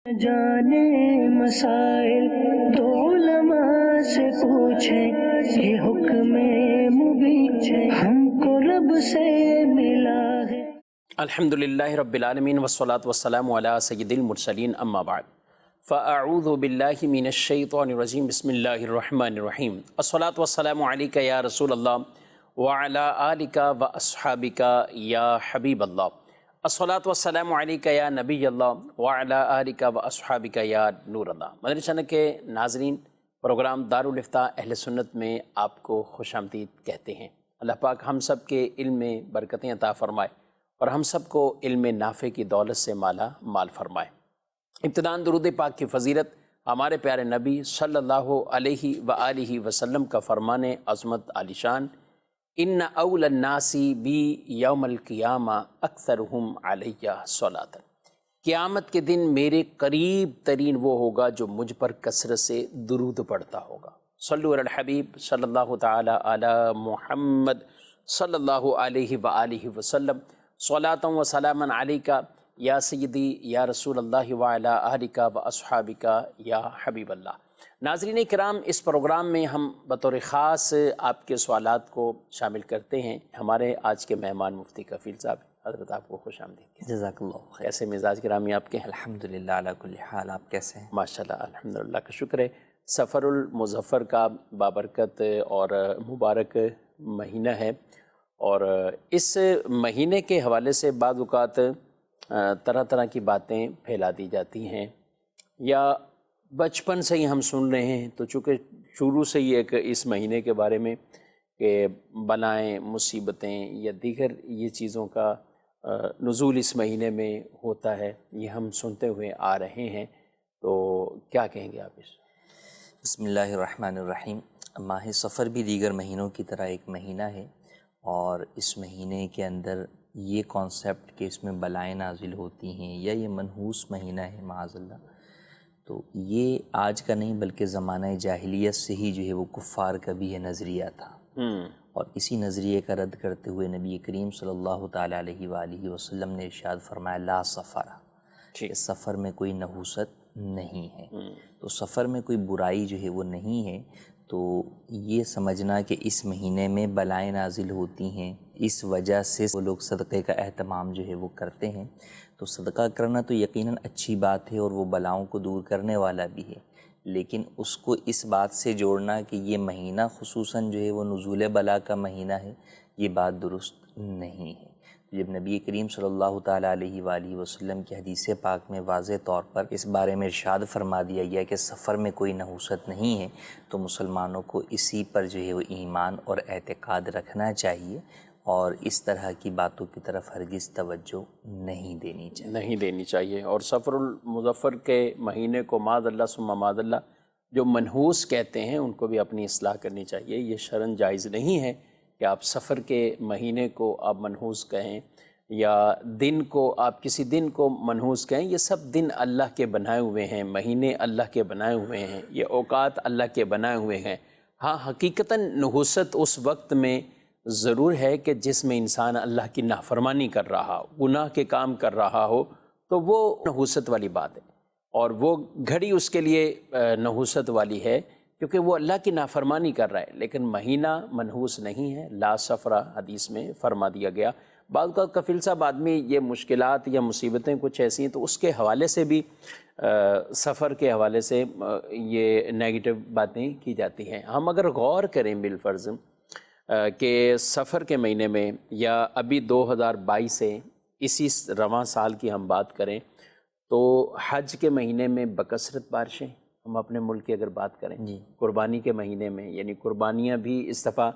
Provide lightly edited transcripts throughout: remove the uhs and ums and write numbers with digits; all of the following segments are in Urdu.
جانے مسائل تو علماء سے پوچھیں، یہ حکم مبین ہم کو رب سے ملا ہے۔ الحمدللہ رب العالمین والصلاة والسلام علی سید المرسلین اما بعد فاعوذ باللہ من الشیطان الرجیم بسم اللہ الرحمن الرحیم الصلاة والسلام علیک یا رسول اللہ وعلی آلک واصحابک یا حبیب اللہ الصلاة والسلام علیک یا نبی اللہ وعلی آلک واصحابک یا نور اللہ۔ مدنی چینل کے ناظرین، پروگرام دارالفتاء اہل سنت میں آپ کو خوش آمدید کہتے ہیں۔ اللہ پاک ہم سب کے علم میں برکتیں عطا فرمائے اور ہم سب کو علم نافع کی دولت سے مالا مال فرمائے۔ ابتداً درود پاک کی فضیلت ہمارے پیارے نبی صلی اللہ علیہ وآلہ وسلم کا فرمان عظمت عالی شان، ان اول الناس بی یوم القیامہ اکثرہم علیہ صلاۃ، قیامت کے دن میرے قریب ترین وہ ہوگا جو مجھ پر کثرت سے درود پڑھتا ہوگا۔ صلو علی الحبیب صلی اللہ تعالی علی محمد صلی اللہ علیہ وآلہ وسلم، صلاۃ و سلام علیکہ یا سیدی یا رسول اللہ وعلی آلک و اصحابک یا حبیب اللہ۔ ناظرین کرام، اس پروگرام میں ہم بطور خاص آپ کے سوالات کو شامل کرتے ہیں۔ ہمارے آج کے مہمان مفتی کفیل صاحب، حضرت آپ کو خوش آمدید۔ جزاک اللہ خیر۔ کیسے مزاج گرامی آپ کے؟ الحمدللہ علی کل حال، آپ کیسے ہیں؟ ماشاءاللہ الحمدللہ کا شکر ہے۔ سفر المظفر کا بابرکت اور مبارک مہینہ ہے، اور اس مہینے کے حوالے سے بعض اوقات طرح طرح کی باتیں پھیلا دی جاتی ہیں، یا بچپن سے ہی ہم سن رہے ہیں، تو چونکہ شروع سے ہی ایک اس مہینے کے بارے میں کہ بلائیں، مصیبتیں یا دیگر یہ چیزوں کا نزول اس مہینے میں ہوتا ہے، یہ ہم سنتے ہوئے آ رہے ہیں، تو کیا کہیں گے آپ اس؟ بسم اللہ الرحمن الرحیم۔ ماہ سفر بھی دیگر مہینوں کی طرح ایک مہینہ ہے، اور اس مہینے کے اندر یہ کانسیپٹ کہ اس میں بلائیں نازل ہوتی ہیں یا یہ منحوس مہینہ ہے معاذ اللہ، تو یہ آج کا نہیں بلکہ زمانہ جاہلیت سے ہی جو ہے وہ کفار کا بھی یہ نظریہ تھا، اور اسی نظریے کا رد کرتے ہوئے نبی کریم صلی اللہ تعالیٰ علیہ وآلہ وسلم نے ارشاد فرمایا لا سفر، کہ سفر میں کوئی نحوست نہیں ہے۔ تو سفر میں کوئی برائی جو ہے وہ نہیں ہے، تو یہ سمجھنا کہ اس مہینے میں بلائیں نازل ہوتی ہیں، اس وجہ سے وہ لوگ صدقے کا اہتمام جو ہے وہ کرتے ہیں، تو صدقہ کرنا تو یقیناً اچھی بات ہے اور وہ بلاؤں کو دور کرنے والا بھی ہے، لیکن اس کو اس بات سے جوڑنا کہ یہ مہینہ خصوصاً جو ہے وہ نزول بلا کا مہینہ ہے، یہ بات درست نہیں ہے۔ جب نبی کریم صلی اللہ تعالیٰ علیہ وآلہ وسلم کی حدیث پاک میں واضح طور پر اس بارے میں ارشاد فرما دیا گیا کہ سفر میں کوئی نحوست نہیں ہے، تو مسلمانوں کو اسی پر جو ہے وہ ایمان اور اعتقاد رکھنا چاہیے، اور اس طرح کی باتوں کی طرف ہرگز توجہ نہیں دینی چاہیے۔ اور سفر المظفر کے مہینے کو معاذ اللہ ثم معاذ اللہ جو منحوس کہتے ہیں، ان کو بھی اپنی اصلاح کرنی چاہیے۔ یہ شرعاً جائز نہیں ہے کہ آپ سفر کے مہینے کو آپ منحوس کہیں، یا دن کو آپ کسی دن کو منحوس کہیں۔ یہ سب دن اللہ کے بنائے ہوئے ہیں، مہینے اللہ کے بنائے ہوئے ہیں، یہ اوقات اللہ کے بنائے ہوئے ہیں۔ ہاں، حقیقتاً نحوست اس وقت میں ضرور ہے کہ جس میں انسان اللہ کی نافرمانی کر رہا ہو، گناہ کے کام کر رہا ہو، تو وہ نحوست والی بات ہے، اور وہ گھڑی اس کے لیے نحوست والی ہے کیونکہ وہ اللہ کی نافرمانی کر رہا ہے۔ لیکن مہینہ منحوس نہیں ہے، لا سفرہ حدیث میں فرما دیا گیا۔ بعض کا کفیل صاحب آدمی یہ مشکلات یا مصیبتیں کچھ ایسی ہیں تو اس کے حوالے سے بھی سفر کے حوالے سے یہ نیگیٹو باتیں کی جاتی ہیں۔ ہم اگر غور کریں بالفرض کہ سفر کے مہینے میں، یا ابھی 2022 سے اسی رواں سال کی ہم بات کریں، تو حج کے مہینے میں بکثرت بارشیں، ہم اپنے ملک کی اگر بات کریں، قربانی کے مہینے میں، یعنی قربانیاں بھی اس دفعہ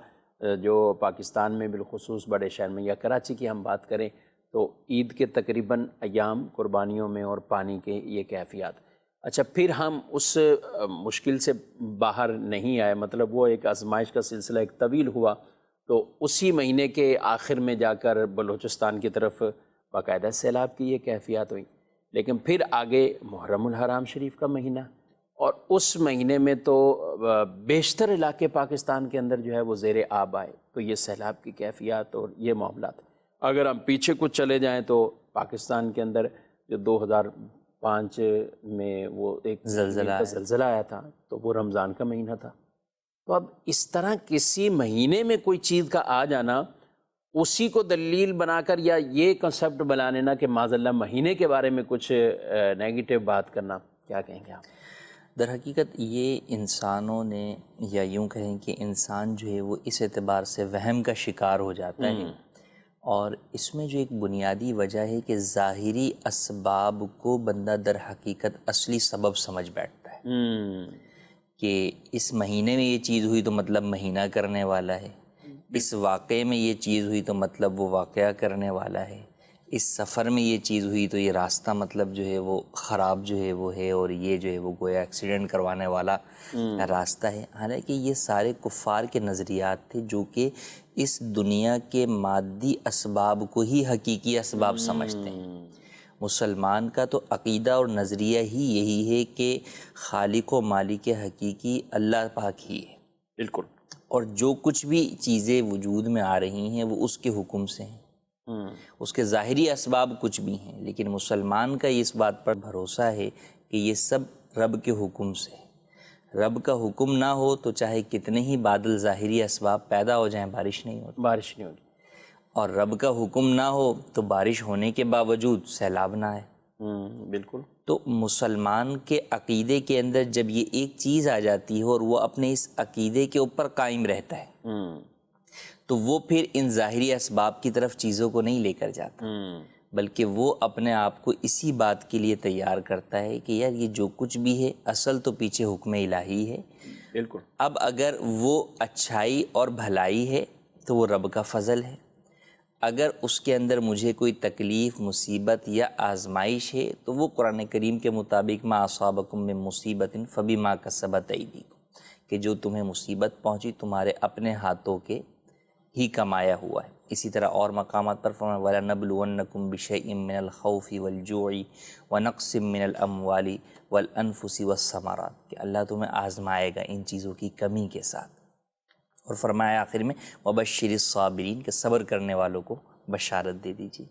جو پاکستان میں بالخصوص بڑے شہر میں یا کراچی کی ہم بات کریں، تو عید کے تقریباً ایام قربانیوں میں اور پانی کے یہ کیفیات۔ اچھا، پھر ہم اس مشکل سے باہر نہیں آئے، مطلب وہ ایک آزمائش کا سلسلہ ایک طویل ہوا، تو اسی مہینے کے آخر میں جا کر بلوچستان کی طرف باقاعدہ سیلاب کی یہ کیفیات ہوئی۔ لیکن پھر آگے محرم الحرام شریف کا مہینہ، اور اس مہینے میں تو بیشتر علاقے پاکستان کے اندر جو ہے وہ زیر آب آئے، تو یہ سیلاب کی کیفیات اور یہ معاملات۔ اگر ہم پیچھے کچھ چلے جائیں تو پاکستان کے اندر جو 5 میں وہ ایک زلزلہ آیا تھا، تو وہ رمضان کا مہینہ تھا۔ تو اب اس طرح کسی مہینے میں کوئی چیز کا آ جانا، اسی کو دلیل بنا کر یا یہ کنسیپٹ بنا لینا کہ معاذ اللہ مہینے کے بارے میں کچھ نیگیٹو بات کرنا، کیا کہیں گے آپ؟ در حقیقت یہ انسانوں نے، یا یوں کہیں کہ انسان جو ہے وہ اس اعتبار سے وہم کا شکار ہو جاتا ہے، اور اس میں جو ایک بنیادی وجہ ہے کہ ظاہری اسباب کو بندہ در حقیقت اصلی سبب سمجھ بیٹھتا ہے کہ اس مہینے میں یہ چیز ہوئی تو مطلب مہینہ کرنے والا ہے، اس واقعے میں یہ چیز ہوئی تو مطلب وہ واقعہ کرنے والا ہے، اس سفر میں یہ چیز ہوئی تو یہ راستہ مطلب جو ہے وہ خراب جو ہے وہ ہے، اور یہ جو ہے وہ گویا ایکسیڈنٹ کروانے والا راستہ ہے۔ حالانکہ یہ سارے کفار کے نظریات تھے جو کہ اس دنیا کے مادی اسباب کو ہی حقیقی اسباب سمجھتے ہیں۔ مسلمان کا تو عقیدہ اور نظریہ ہی یہی ہے کہ خالق و مالک حقیقی اللہ پاک ہی ہے، بالکل، اور جو کچھ بھی چیزیں وجود میں آ رہی ہیں وہ اس کے حکم سے ہیں، اس کے ظاہری اسباب کچھ بھی ہیں، لیکن مسلمان کا اس بات پر بھروسہ ہے کہ یہ سب رب کے حکم سے ہے۔ رب کا حکم نہ ہو تو چاہے کتنے ہی بادل ظاہری اسباب پیدا ہو جائیں، بارش نہیں ہوتی، اور رب کا حکم نہ ہو تو بارش ہونے کے باوجود سیلاب نہ آئے۔ بالکل۔ تو مسلمان کے عقیدے کے اندر جب یہ ایک چیز آ جاتی ہے اور وہ اپنے اس عقیدے کے اوپر قائم رہتا ہے تو وہ پھر ان ظاہری اسباب کی طرف چیزوں کو نہیں لے کر جاتا، بلکہ وہ اپنے آپ کو اسی بات کے لیے تیار کرتا ہے کہ یار یہ جو کچھ بھی ہے اصل تو پیچھے حکم الہی ہے۔ بالکل۔ اب اگر وہ اچھائی اور بھلائی ہے تو وہ رب کا فضل ہے، اگر اس کے اندر مجھے کوئی تکلیف، مصیبت یا آزمائش ہے تو وہ قرآن کریم کے مطابق ما اصابکم من مصیبت فبما کسبت ایدیکم، کہ جو تمہیں مصیبت پہنچی تمہارے اپنے ہاتھوں کے ہی کمایا ہوا ہے۔ اسی طرح اور مقامات پر فرمایا وَلَنَبْلُوَنَّكُمْ بِشَيْءٍ مِّنَ الْخَوْفِ وَالْجُوعِ وَنَقْصٍ مِّنَ الْأَمْوَالِ وَالْأَنفُسِ وَالثَّمَرَاتِ، کہ اللہ تمہیں آزمائے گا ان چیزوں کی کمی کے ساتھ، اور فرمایا آخر میں وَبَشِّرِ الصَّابِرِينَ، کہ صبر کرنے والوں کو بشارت دے دیجیے۔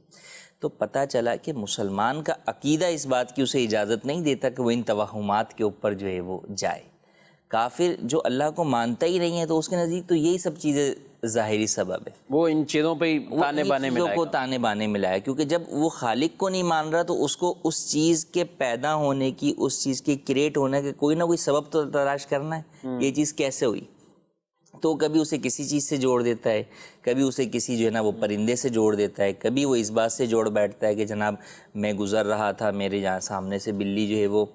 تو پتہ چلا کہ مسلمان کا عقیدہ اس بات کی اسے اجازت نہیں دیتا کہ وہ ان توہمات کے اوپر جو ہے وہ جائے۔ کافر جو اللہ کو مانتا ہی نہیں ہے تو اس کے نزدیک تو یہی سب چیزیں ظاہری سبب ہے، وہ ان چیزوں پہ تانے بانے ملائے کو تانے بانے ملائے، کیونکہ جب وہ خالق کو نہیں مان رہا تو اس کو اس چیز کے پیدا ہونے کی، اس چیز کے کریٹ ہونے کے کوئی نہ کوئی سبب تو تلاش کرنا ہے، یہ چیز کیسے ہوئی۔ تو کبھی اسے کسی چیز سے جوڑ دیتا ہے، کبھی اسے کسی جو ہے نا وہ پرندے سے جوڑ دیتا ہے، کبھی وہ اس بات سے جوڑ بیٹھتا ہے کہ جناب میں گزر رہا تھا، میرے یہاں سامنے سے بلی جو ہے وہ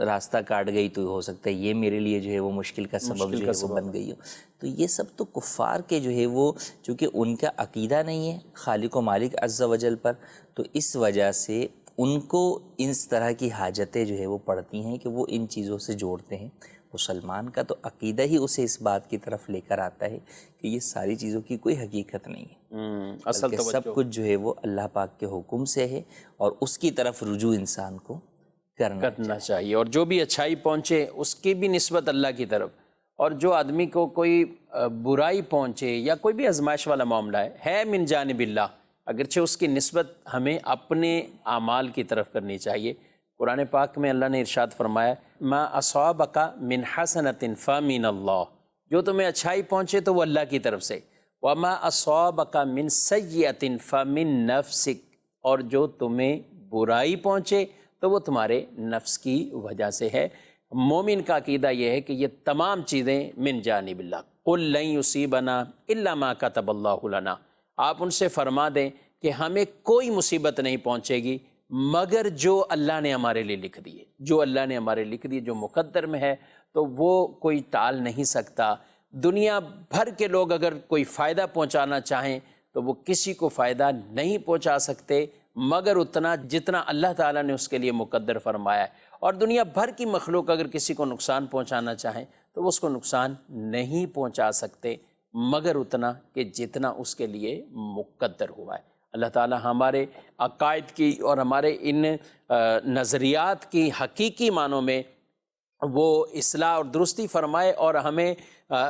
راستہ کاٹ گئی تو ہو سکتا ہے یہ میرے لیے جو ہے وہ مشکل کا سبب جو ہے وہ بن گئی ہو۔ تو یہ سب تو کفار کے جو ہے وہ، چونکہ ان کا عقیدہ نہیں ہے خالق و مالک عز و جل پر، تو اس وجہ سے ان کو اس طرح کی حاجتیں جو ہے وہ پڑتی ہیں کہ وہ ان چیزوں سے جوڑتے ہیں۔ مسلمان کا تو عقیدہ ہی اسے اس بات کی طرف لے کر آتا ہے کہ یہ ساری چیزوں کی کوئی حقیقت نہیں ہے، بلکہ سب کچھ جو ہے وہ اللہ پاک کے حکم سے ہے، اور اس کی طرف رجوع انسان کو کرنا چاہیے، اور جو بھی اچھائی پہنچے اس کی بھی نسبت اللہ کی طرف، اور جو آدمی کو کوئی برائی پہنچے یا کوئی بھی آزمائش والا معاملہ ہے من جانب اللہ، اگرچہ اس کی نسبت ہمیں اپنے اعمال کی طرف کرنی چاہیے۔ قرآن پاک میں اللہ نے ارشاد فرمایا ما اصابک من حسنۃ فمن اللہ، جو تمہیں اچھائی پہنچے تو وہ اللہ کی طرف سے، وما اصابک من سیئۃ فمن نفسک، اور جو تمہیں برائی پہنچے تو وہ تمہارے نفس کی وجہ سے ہے۔ مومن کا عقیدہ یہ ہے کہ یہ تمام چیزیں من جانب اللہ، قل لن یصیبنا الا ما کتب اللہ لنا، آپ ان سے فرما دیں کہ ہمیں کوئی مصیبت نہیں پہنچے گی مگر جو اللہ نے ہمارے لیے لکھ دی ہے، جو اللہ نے ہمارے لکھ دی، جو مقدر میں ہے تو وہ کوئی ٹال نہیں سکتا۔ دنیا بھر کے لوگ اگر کوئی فائدہ پہنچانا چاہیں تو وہ کسی کو فائدہ نہیں پہنچا سکتے مگر اتنا جتنا اللہ تعالیٰ نے اس کے لیے مقدر فرمایا ہے، اور دنیا بھر کی مخلوق اگر کسی کو نقصان پہنچانا چاہیں تو وہ اس کو نقصان نہیں پہنچا سکتے مگر اتنا کہ جتنا اس کے لیے مقدر ہوا ہے۔ اللہ تعالیٰ ہمارے عقائد کی اور ہمارے ان نظریات کی حقیقی معنوں میں وہ اصلاح اور درستی فرمائے، اور ہمیں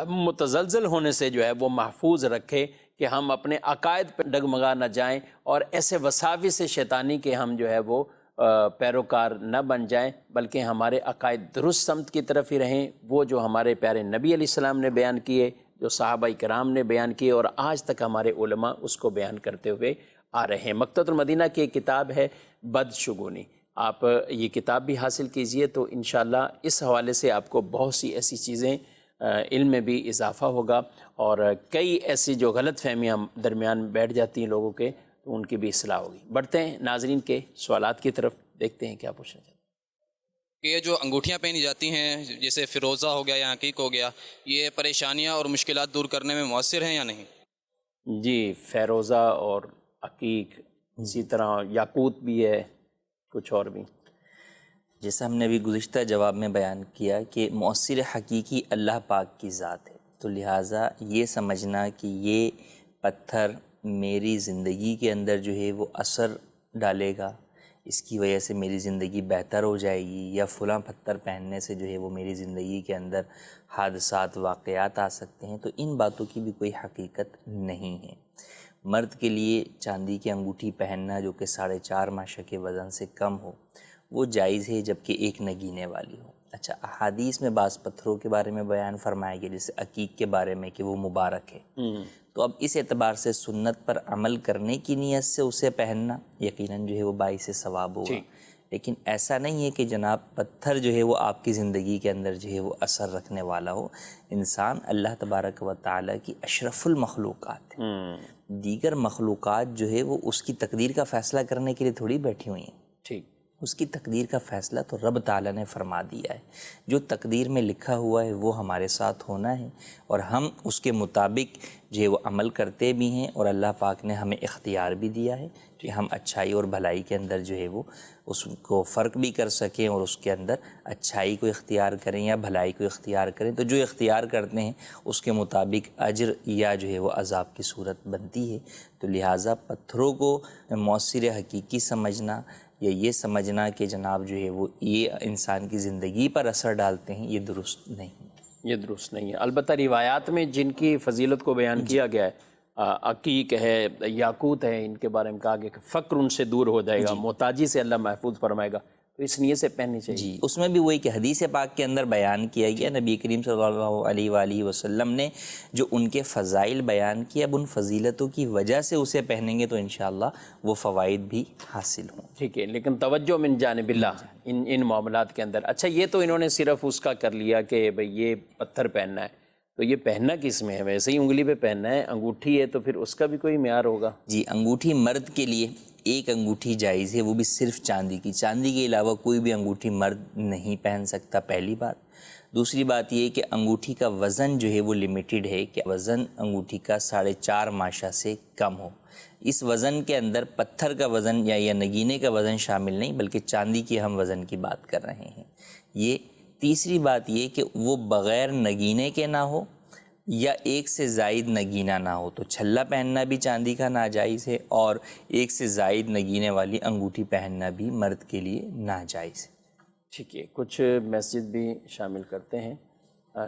متزلزل ہونے سے جو ہے وہ محفوظ رکھے کہ ہم اپنے عقائد پہ ڈگمگا نہ جائیں اور ایسے وساوس سے شیطانی کے ہم جو ہے وہ پیروکار نہ بن جائیں، بلکہ ہمارے عقائد درست سمت کی طرف ہی رہیں، وہ جو ہمارے پیارے نبی علیہ السلام نے بیان کیے، جو صحابہ کرام نے بیان کیے، اور آج تک ہمارے علماء اس کو بیان کرتے ہوئے آ رہے ہیں۔ مکتبۃ المدینہ کی ایک کتاب ہے بدشگونی، آپ یہ کتاب بھی حاصل کیجئے تو انشاءاللہ اس حوالے سے آپ کو بہت سی ایسی چیزیں علم میں بھی اضافہ ہوگا، اور کئی ایسی جو غلط فہمیاں درمیان بیٹھ جاتی ہیں لوگوں کے، تو ان کی بھی اصلاح ہوگی۔ بڑھتے ہیں ناظرین کے سوالات کی طرف، دیکھتے ہیں کیا پوچھنا چاہتے ہیں۔ کہ یہ جو انگوٹھیاں پہنی جاتی ہیں جیسے فیروزہ ہو گیا یا عقیق ہو گیا، یہ پریشانیاں اور مشکلات دور کرنے میں مؤثر ہیں یا نہیں؟ جی، فیروزہ اور عقیق، اسی طرح یاقوت بھی ہے، کچھ اور بھی۔ جیسا ہم نے ابھی گزشتہ جواب میں بیان کیا کہ مؤثر حقیقی اللہ پاک کی ذات ہے، تو لہٰذا یہ سمجھنا کہ یہ پتھر میری زندگی کے اندر جو ہے وہ اثر ڈالے گا، اس کی وجہ سے میری زندگی بہتر ہو جائے گی، یا فلاں پتھر پہننے سے جو ہے وہ میری زندگی کے اندر حادثات واقعات آ سکتے ہیں، تو ان باتوں کی بھی کوئی حقیقت نہیں ہے۔ مرد کے لیے چاندی کی انگوٹھی پہننا جو کہ 4.5 ماشا کے وزن سے کم ہو وہ جائز ہے، جبکہ ایک نگینے والی ہو۔ اچھا، احادیث میں بعض پتھروں کے بارے میں بیان فرمایا گیا، جیسے عقیق کے بارے میں کہ وہ مبارک ہے، تو اب اس اعتبار سے سنت پر عمل کرنے کی نیت سے اسے پہننا یقیناً جو ہے وہ باعث ثواب ہوگا، لیکن ایسا نہیں ہے کہ جناب پتھر جو ہے وہ آپ کی زندگی کے اندر جو ہے وہ اثر رکھنے والا ہو۔ انسان اللہ تبارک و تعالیٰ کی اشرف المخلوقات ہے، دیگر مخلوقات جو ہے وہ اس کی تقدیر کا فیصلہ کرنے کے لیے تھوڑی بیٹھی ہوئی ہیں، ٹھیک، اس کی تقدیر کا فیصلہ تو رب تعالیٰ نے فرما دیا ہے، جو تقدیر میں لکھا ہوا ہے وہ ہمارے ساتھ ہونا ہے، اور ہم اس کے مطابق جو ہے وہ عمل کرتے بھی ہیں، اور اللہ پاک نے ہمیں اختیار بھی دیا ہے کہ ہم اچھائی اور بھلائی کے اندر جو ہے وہ اس کو فرق بھی کر سکیں، اور اس کے اندر اچھائی کو اختیار کریں یا بھلائی کو اختیار کریں، تو جو اختیار کرتے ہیں اس کے مطابق اجر یا جو ہے وہ عذاب کی صورت بنتی ہے۔ تو لہٰذا پتھروں کو مؤثر حقیقی سمجھنا یا یہ سمجھنا کہ جناب جو ہے وہ یہ انسان کی زندگی پر اثر ڈالتے ہیں، یہ درست نہیں ہے، یہ درست نہیں ہے۔ البتہ روایات میں جن کی فضیلت کو بیان کیا گیا ہے، عقیق ہے، یاقوت ہے، ان کے بارے میں کہا گیا کہ فقر ان سے دور ہو جائے گا، محتاجی سے اللہ محفوظ فرمائے گا، تو اس نیت سے پہننی چاہیے۔ جی، اس میں بھی وہی کہ حدیث پاک کے اندر بیان کیا گیا، نبی کریم صلی اللہ علیہ وآلہ وسلم نے جو ان کے فضائل بیان کیے، اب ان فضیلتوں کی وجہ سے اسے پہنیں گے تو انشاءاللہ وہ فوائد بھی حاصل ہوں۔ ٹھیک ہے، لیکن توجہ من جانب اللہ ان معاملات کے اندر۔ اچھا، یہ تو انہوں نے صرف اس کا کر لیا کہ بھئی یہ پتھر پہننا ہے، تو یہ پہننا کس میں ہے؟ ویسے ہی انگلی پہ پہننا ہے، انگوٹھی ہے تو پھر اس کا بھی کوئی معیار ہوگا؟ جی، انگوٹھی مرد کے لیے ایک انگوٹھی جائز ہے، وہ بھی صرف چاندی کی، چاندی کے علاوہ کوئی بھی انگوٹھی مرد نہیں پہن سکتا، پہلی بات۔ دوسری بات یہ کہ انگوٹھی کا وزن جو ہے وہ لمیٹڈ ہے، کہ وزن انگوٹھی کا 4.5 ماشا سے کم ہو۔ اس وزن کے اندر پتھر کا وزن یا نگینے کا وزن شامل نہیں، بلکہ چاندی کے ہم وزن کی بات کر رہے ہیں۔ یہ تیسری بات یہ کہ وہ بغیر نگینے کے نہ ہو یا ایک سے زائد نگینہ نہ ہو، تو چھلا پہننا بھی چاندی کا ناجائز ہے، اور ایک سے زائد نگینے والی انگوٹھی پہننا بھی مرد کے لیے ناجائز ہے۔ ٹھیک ہے، کچھ مسجد بھی شامل کرتے ہیں۔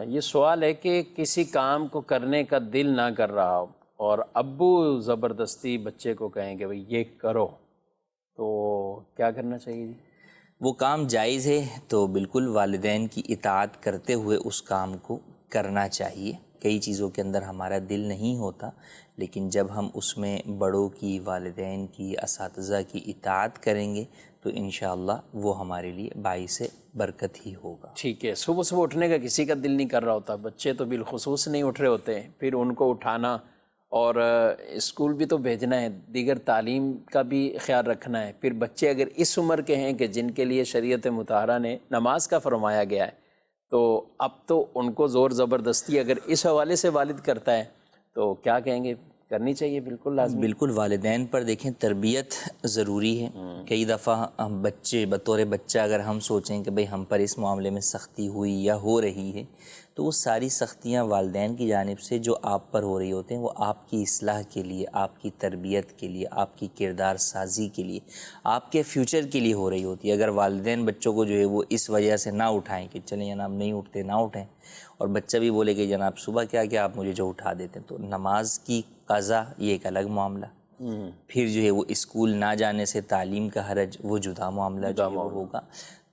یہ سوال ہے کہ کسی کام کو کرنے کا دل نہ کر رہا ہو اور ابو زبردستی بچے کو کہیں کہ بھئی یہ کرو، تو کیا کرنا چاہیے جی؟ وہ کام جائز ہے تو بالکل والدین کی اطاعت کرتے ہوئے اس کام کو کرنا چاہیے۔ کئی چیزوں کے اندر ہمارا دل نہیں ہوتا، لیکن جب ہم اس میں بڑوں کی، والدین کی، اساتذہ کی اطاعت کریں گے تو انشاءاللہ وہ ہمارے لیے باعث برکت ہی ہوگا۔ ٹھیک ہے، صبح صبح اٹھنے کا کسی کا دل نہیں کر رہا ہوتا، بچے تو بالخصوص نہیں اٹھ رہے ہوتے ہیں، پھر ان کو اٹھانا اور اسکول بھی تو بھیجنا ہے، دیگر تعلیم کا بھی خیال رکھنا ہے۔ پھر بچے اگر اس عمر کے ہیں کہ جن کے لیے شریعت مطہرہ نے نماز کا فرمایا گیا ہے، تو اب تو ان کو زور زبردستی اگر اس حوالے سے والد کرتا ہے تو کیا کہیں گے؟ کرنی چاہیے بالکل لازمی۔ بالکل، والدین پر دیکھیں تربیت ضروری ہے۔ کئی دفعہ ہم بچے بطور بچہ اگر ہم سوچیں کہ بھئی ہم پر اس معاملے میں سختی ہوئی یا ہو رہی ہے، تو وہ ساری سختیاں والدین کی جانب سے جو آپ پر ہو رہی ہوتے ہیں وہ آپ کی اصلاح کے لیے، آپ کی تربیت کے لیے، آپ کی کردار سازی کے لیے، آپ کے فیوچر کے لیے ہو رہی ہوتی ہے۔ اگر والدین بچوں کو جو ہے وہ اس وجہ سے نہ اٹھائیں کہ چلیں جناب نہیں اٹھتے نہ اٹھیں، اور بچہ بھی بولے کہ جناب صبح کیا آپ مجھے جو اٹھا دیتے ہیں، تو نماز کی قضا یہ ایک الگ معاملہ، پھر جو ہے وہ اسکول نہ جانے سے تعلیم کا حرج، وہ جدا معاملہ جو ہے وہ ہوگا.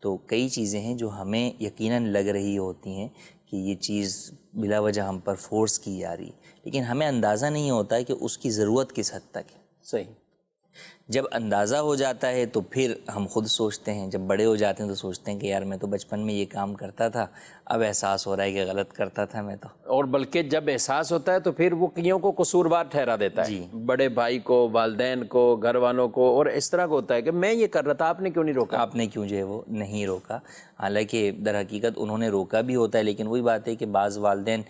تو کئی چیزیں ہیں جو ہمیں یقیناً لگ رہی ہوتی ہیں کہ یہ چیز بلا وجہ ہم پر فورس کی جا رہی ہے، لیکن ہمیں اندازہ نہیں ہوتا ہے کہ اس کی ضرورت کس حد تک ہے. صحیح. جب اندازہ ہو جاتا ہے تو پھر ہم خود سوچتے ہیں، جب بڑے ہو جاتے ہیں تو سوچتے ہیں کہ یار میں تو بچپن میں یہ کام کرتا تھا، اب احساس ہو رہا ہے کہ غلط کرتا تھا میں تو. اور بلکہ جب احساس ہوتا ہے تو پھر وہ کئیوں کو قصوروار ٹھہرا دیتا ہے. جی. بڑے بھائی کو، والدین کو، گھر والوں کو، اور اس طرح کا ہوتا ہے کہ میں یہ کر رہا تھا، آپ نے کیوں نہیں روکا؟ آپ نے کیوں جو ہے وہ نہیں روکا. حالانکہ در حقیقت انہوں نے روکا بھی ہوتا ہے، لیکن وہی بات ہے کہ بعض والدین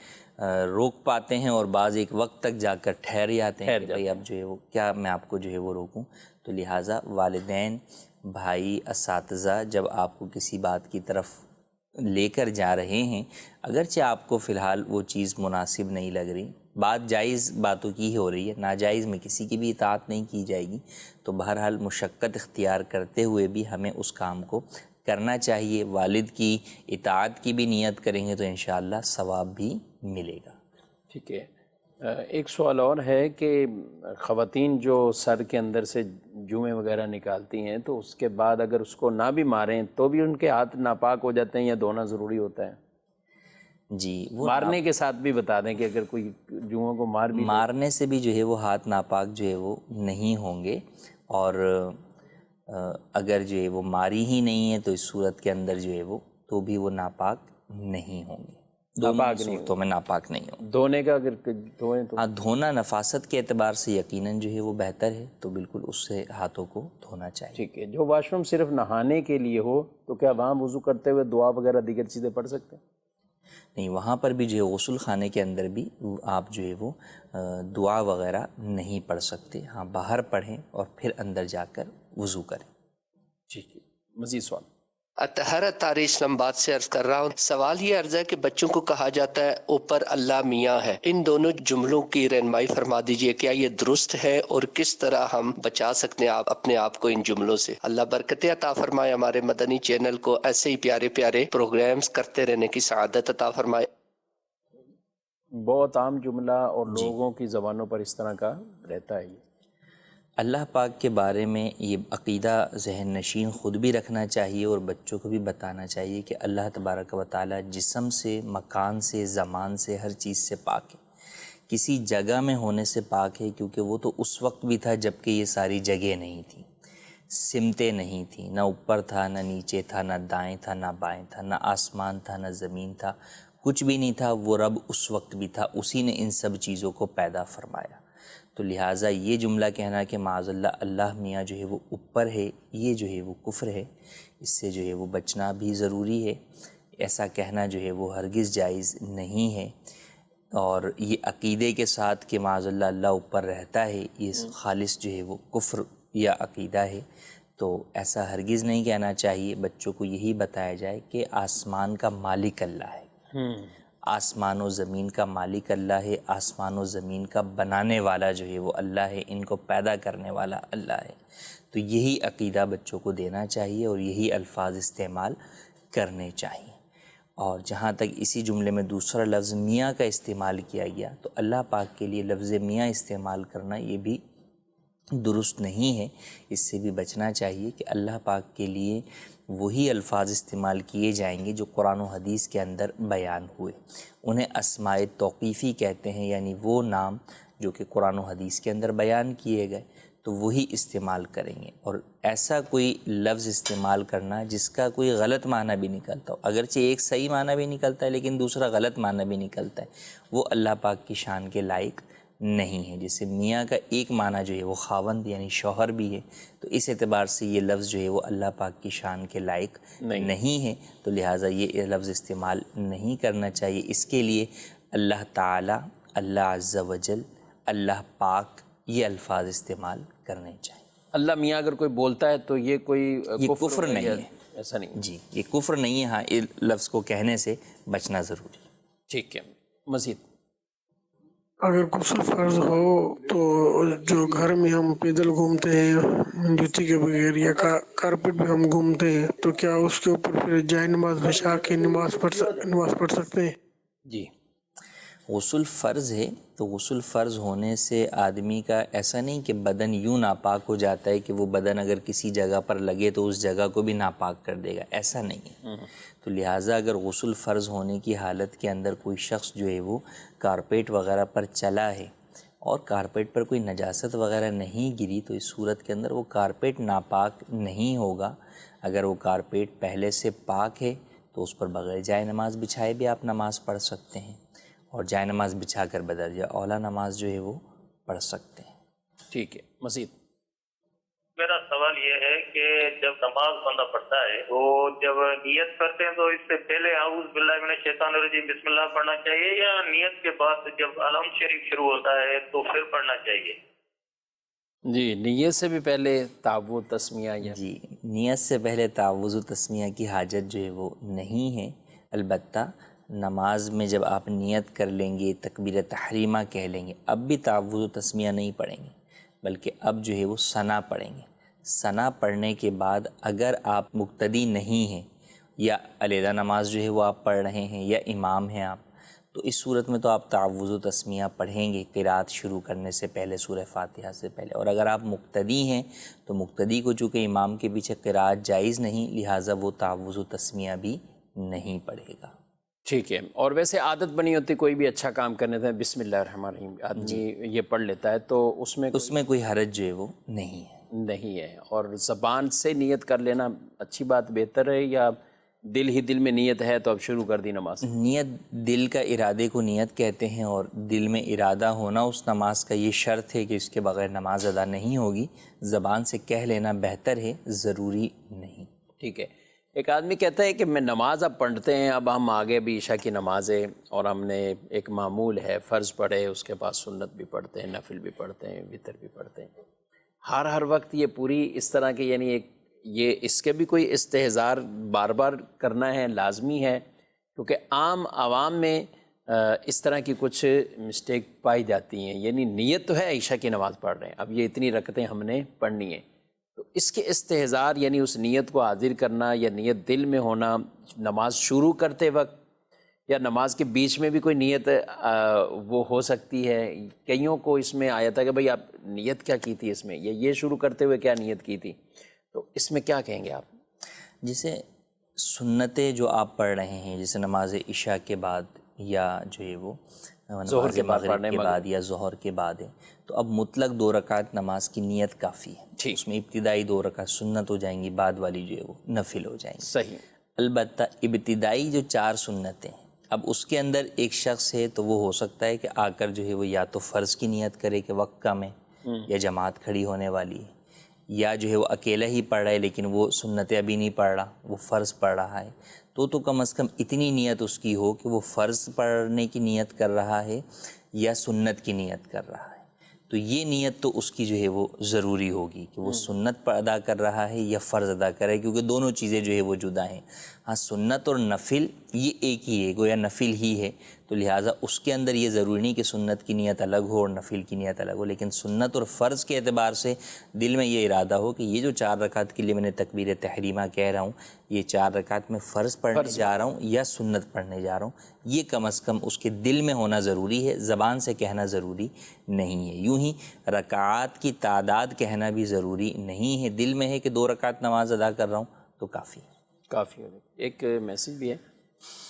روک پاتے ہیں اور بعض ایک وقت تک جا کر ٹھہر جاتے ہیں کہ بھائی اب جو ہے وہ کیا میں آپ کو جو ہے وہ روکوں. تو لہٰذا والدین، بھائی، اساتذہ جب آپ کو کسی بات کی طرف لے کر جا رہے ہیں، اگرچہ آپ کو فی الحال وہ چیز مناسب نہیں لگ رہی، بات جائز باتوں کی ہی ہو رہی ہے، ناجائز میں کسی کی بھی اطاعت نہیں کی جائے گی، تو بہرحال مشقت اختیار کرتے ہوئے بھی ہمیں اس کام کو کرنا چاہیے. والد کی اطاعت کی بھی نیت کریں گے تو انشاءاللہ ثواب بھی ملے گا. ٹھیک ہے. ایک سوال اور ہے کہ خواتین جو سر کے اندر سے جوئیں وغیرہ نکالتی ہیں تو اس کے بعد اگر اس کو نہ بھی ماریں تو بھی ان کے ہاتھ ناپاک ہو جاتے ہیں یا دھونا ضروری ہوتا ہے؟ جی، وہ مارنے کے ساتھ بھی بتا دیں کہ اگر کوئی جوؤں کو مارنے سے بھی جو ہے وہ ہاتھ ناپاک جو ہے وہ نہیں ہوں گے، اور اگر جو ہے وہ ماری ہی نہیں ہے تو اس صورت کے اندر جو ہے وہ تو بھی وہ ناپاک نہیں ہوں گے. دونوں صورتوں میں ناپاک نہیں ہوں. دھونے کا اگر دھوئیں تو ہاں، دھونا نفاست کے اعتبار سے یقیناً جو ہے وہ بہتر ہے، تو بالکل اس سے ہاتھوں کو دھونا چاہیے. ٹھیک ہے. جو واش روم صرف نہانے کے لیے ہو تو کیا وہاں وضو کرتے ہوئے دعا وغیرہ دیگر چیزیں پڑھ سکتے ہیں؟ نہیں، وہاں پر بھی جو ہے غسل خانے کے اندر بھی آپ جو ہے وہ دعا وغیرہ نہیں پڑھ سکتے. ہاں، باہر پڑھیں اور پھر اندر جا کر وضو کریں. ٹھیک ہے. مزید سوال. اطہر طارق اسلام آباد سے عرض کر رہا ہوں. سوال یہ عرض ہے کہ بچوں کو کہا جاتا ہے اوپر اللہ میاں ہے، ان دونوں جملوں کی رہنمائی فرما دیجئے، کیا یہ درست ہے اور کس طرح ہم بچا سکتے ہیں اپنے آپ کو ان جملوں سے؟ اللہ برکتیں عطا فرمائے، ہمارے مدنی چینل کو ایسے ہی پیارے پیارے پروگرامز کرتے رہنے کی سعادت عطا فرمائے. بہت عام جملہ اور لوگوں کی زبانوں پر اس طرح کا رہتا ہے. اللہ پاک کے بارے میں یہ عقیدہ ذہن نشین خود بھی رکھنا چاہیے اور بچوں کو بھی بتانا چاہیے کہ اللہ تبارک و تعالیٰ جسم سے، مکان سے، زمان سے، ہر چیز سے پاک ہے. کسی جگہ میں ہونے سے پاک ہے کیونکہ وہ تو اس وقت بھی تھا جب کہ یہ ساری جگہ نہیں تھیں، سمتیں نہیں تھیں، نہ اوپر تھا، نہ نیچے تھا، نہ دائیں تھا، نہ بائیں تھا، نہ آسمان تھا، نہ زمین تھا، کچھ بھی نہیں تھا. وہ رب اس وقت بھی تھا، اسی نے ان سب چیزوں کو پیدا فرمایا. تو لہٰذا یہ جملہ کہنا کہ معاذ اللہ اللہ میاں جو ہے وہ اوپر ہے، یہ جو ہے وہ کفر ہے، اس سے جو ہے وہ بچنا بھی ضروری ہے. ایسا کہنا جو ہے وہ ہرگز جائز نہیں ہے، اور یہ عقیدے کے ساتھ کہ معاذ اللہ اللہ اوپر رہتا ہے، یہ خالص جو ہے وہ کفر یا عقیدہ ہے. تو ایسا ہرگز نہیں کہنا چاہیے. بچوں کو یہی بتایا جائے کہ آسمان کا مالک اللہ ہے، آسمان و زمین کا مالک اللہ ہے، آسمان و زمین کا بنانے والا جو ہے وہ اللہ ہے، ان کو پیدا کرنے والا اللہ ہے. تو یہی عقیدہ بچوں کو دینا چاہیے اور یہی الفاظ استعمال کرنے چاہیے. اور جہاں تک اسی جملے میں دوسرا لفظ میاں کا استعمال کیا گیا، تو اللہ پاک کے لیے لفظ میاں استعمال کرنا یہ بھی درست نہیں ہے. اس سے بھی بچنا چاہیے کہ اللہ پاک کے لیے وہی الفاظ استعمال کیے جائیں گے جو قرآن و حدیث کے اندر بیان ہوئے. انہیں اسماء توقیفی کہتے ہیں، یعنی وہ نام جو کہ قرآن و حدیث کے اندر بیان کیے گئے تو وہی استعمال کریں گے. اور ایسا کوئی لفظ استعمال کرنا جس کا کوئی غلط معنی بھی نکلتا ہو، اگرچہ ایک صحیح معنی بھی نکلتا ہے لیکن دوسرا غلط معنی بھی نکلتا ہے، وہ اللہ پاک کی شان کے لائق نہیں ہے. جیسے میاں کا ایک معنی جو ہے وہ خاوند یعنی شوہر بھی ہے، تو اس اعتبار سے یہ لفظ جو ہے وہ اللہ پاک کی شان کے لائق نہیں ہے. تو لہٰذا یہ لفظ استعمال نہیں کرنا چاہیے. اس کے لیے اللہ تعالی، اللہ عز و جل، اللہ پاک، یہ الفاظ استعمال کرنے چاہیے. اللہ میاں اگر کوئی بولتا ہے تو یہ کوئی کفر نہیں ہے، ایسا نہیں. جی یہ کفر نہیں ہے. ہاں، اس لفظ کو کہنے سے بچنا ضروری ہے. ٹھیک ہے. مزید. اگر غسل فرض ہو تو جو گھر میں ہم پیدل گھومتے ہیں جوتی کے بغیر یا کارپیٹ میں ہم گھومتے ہیں، تو کیا اس کے اوپر پھر جائے نماز بچھا کے نماز پڑھ سکتے ہیں؟ جی غسل فرض ہے تو غسل فرض ہونے سے آدمی کا ایسا نہیں کہ بدن یوں ناپاک ہو جاتا ہے کہ وہ بدن اگر کسی جگہ پر لگے تو اس جگہ کو بھی ناپاک کر دے گا، ایسا نہیں ہے۔ تو لہٰذا اگر غسل فرض ہونے کی حالت کے اندر کوئی شخص جو ہے وہ کارپیٹ وغیرہ پر چلا ہے اور کارپیٹ پر کوئی نجاست وغیرہ نہیں گری تو اس صورت کے اندر وہ کارپیٹ ناپاک نہیں ہوگا۔ اگر وہ کارپیٹ پہلے سے پاک ہے تو اس پر بغیر جائے نماز بچھائے بھی آپ نماز پڑھ سکتے ہیں، اور جائے نماز بچھا کر بدرجہ اولا نماز جو ہے وہ پڑھ سکتے ہیں۔ ٹھیک ہے، مزید میرا سوال یہ ہے کہ جب نماز بندہ پڑھتا ہے تو جب نیت کرتے ہیں تو اس سے پہلے اعوذ باللہ من الشیطان الرجیم بسم اللہ پڑھنا چاہیے، یا نیت کے بعد جب الحمد شریف شروع ہوتا ہے تو پھر پڑھنا چاہیے؟ جی، نیت سے بھی پہلے تعوذ تسمیہ یا جی، نیت سے پہلے تعوذ و تسمیہ کی حاجت جو ہے وہ نہیں ہے، البتہ نماز میں جب آپ نیت کر لیں گے، تکبیر تحریمہ کہہ لیں گے، اب بھی تعوذ و تسمیہ نہیں پڑھیں گے، بلکہ اب جو ہے وہ ثنا پڑھیں گے۔ ثنا پڑھنے کے بعد اگر آپ مقتدی نہیں ہیں یا علیحدہ نماز جو ہے وہ آپ پڑھ رہے ہیں یا امام ہیں آپ، تو اس صورت میں تو آپ تعوذ و تسمیہ پڑھیں گے قرات شروع کرنے سے پہلے، سورہ فاتحہ سے پہلے۔ اور اگر آپ مقتدی ہیں تو مقتدی کو چونکہ امام کے پیچھے قرات جائز نہیں، لہٰذا وہ تعوذ و تسمیہ بھی نہیں پڑھے گا۔ ٹھیک ہے۔ اور ویسے عادت بنی ہوتی کوئی بھی اچھا کام کرنے سے بسم اللہ الرحمن الرحیم آدمی یہ پڑھ لیتا ہے تو اس میں کوئی حرج جو ہے وہ نہیں ہے۔ نہیں ہے۔ اور زبان سے نیت کر لینا اچھی بات بہتر ہے، یا دل ہی دل میں نیت ہے تو اب شروع کر دی نماز؟ نیت دل کا ارادے کو نیت کہتے ہیں، اور دل میں ارادہ ہونا اس نماز کا یہ شرط ہے کہ اس کے بغیر نماز ادا نہیں ہوگی۔ زبان سے کہہ لینا بہتر ہے، ضروری نہیں۔ ٹھیک ہے۔ ایک آدمی کہتا ہے کہ میں نماز اب پڑھتے ہیں، اب ہم آگے بھی عشاء کی نماز ہے اور ہم نے ایک معمول ہے فرض پڑھے، اس کے بعد سنت بھی پڑھتے ہیں، نفل بھی پڑھتے ہیں، وتر بھی پڑھتے ہیں، ہر وقت یہ پوری اس طرح کے، یعنی ایک یہ اس کے بھی کوئی استحضار بار بار کرنا ہے، لازمی ہے؟ کیونکہ عام عوام میں اس طرح کی کچھ مسٹیک پائی جاتی ہیں، یعنی نیت تو ہے عشاء کی نماز پڑھ رہے ہیں، اب یہ اتنی رکعتیں ہم نے پڑھنی ہیں، تو اس کے استحضار یعنی اس نیت کو حاضر کرنا یا نیت دل میں ہونا نماز شروع کرتے وقت، یا نماز کے بیچ میں بھی کوئی نیت وہ ہو سکتی ہے؟ کئیوں کو اس میں آیا تھا کہ بھئی آپ نیت کیا کی تھی اس میں، یا یہ شروع کرتے ہوئے کیا نیت کی تھی، تو اس میں کیا کہیں گے آپ؟ جیسے سنتیں جو آپ پڑھ رہے ہیں، جیسے نماز عشاء کے بعد یا جو ہے وہ ظہر کے بعد مغرب کے بعد یا ظہر کے بعد ہے، تو اب مطلق 2 رکعت نماز کی نیت کافی ہے۔ اس میں ابتدائی 2 رکعت سنت ہو جائیں گی، بعد والی جو ہے وہ نفل ہو جائیں گی۔ صحیح۔ البتہ ابتدائی جو 4 سنتیں ہیں، اب اس کے اندر ایک شخص ہے تو وہ ہو سکتا ہے کہ آ کر جو ہے وہ یا تو فرض کی نیت کرے کہ وقت کم ہے یا جماعت کھڑی ہونے والی ہے، یا جو ہے وہ اکیلا ہی پڑھ رہا ہے لیکن وہ سنتیں ابھی نہیں پڑھ رہا، وہ فرض پڑھ رہا ہے، تو کم از کم اتنی نیت اس کی ہو کہ وہ فرض پڑھنے کی نیت کر رہا ہے یا سنت کی نیت کر رہا ہے، تو یہ نیت تو اس کی جو ہے وہ ضروری ہوگی کہ وہ سنت پر ادا کر رہا ہے یا فرض ادا کر رہا ہے، کیونکہ دونوں چیزیں جو ہے وہ جدا ہیں۔ ہاں، سنت اور نفل یہ ایک ہی ہے، گویا نفل ہی ہے، تو لہٰذا اس کے اندر یہ ضروری نہیں کہ سنت کی نیت الگ ہو اور نفل کی نیت الگ ہو، لیکن سنت اور فرض کے اعتبار سے دل میں یہ ارادہ ہو کہ یہ جو 4 رکعت کے لیے میں نے تکبیر تحریمہ کہہ رہا ہوں، یہ 4 رکعت میں فرض پڑھنے جا رہا ہوں یا سنت پڑھنے جا رہا ہوں، یہ کم از کم اس کے دل میں ہونا ضروری ہے، زبان سے کہنا ضروری نہیں ہے۔ یوں ہی رکعات کی تعداد کہنا بھی ضروری نہیں ہے، دل میں ہے کہ 2 رکعت نماز ادا کر رہا ہوں تو کافی ہو گئی۔ ایک میسیج بھی ہے،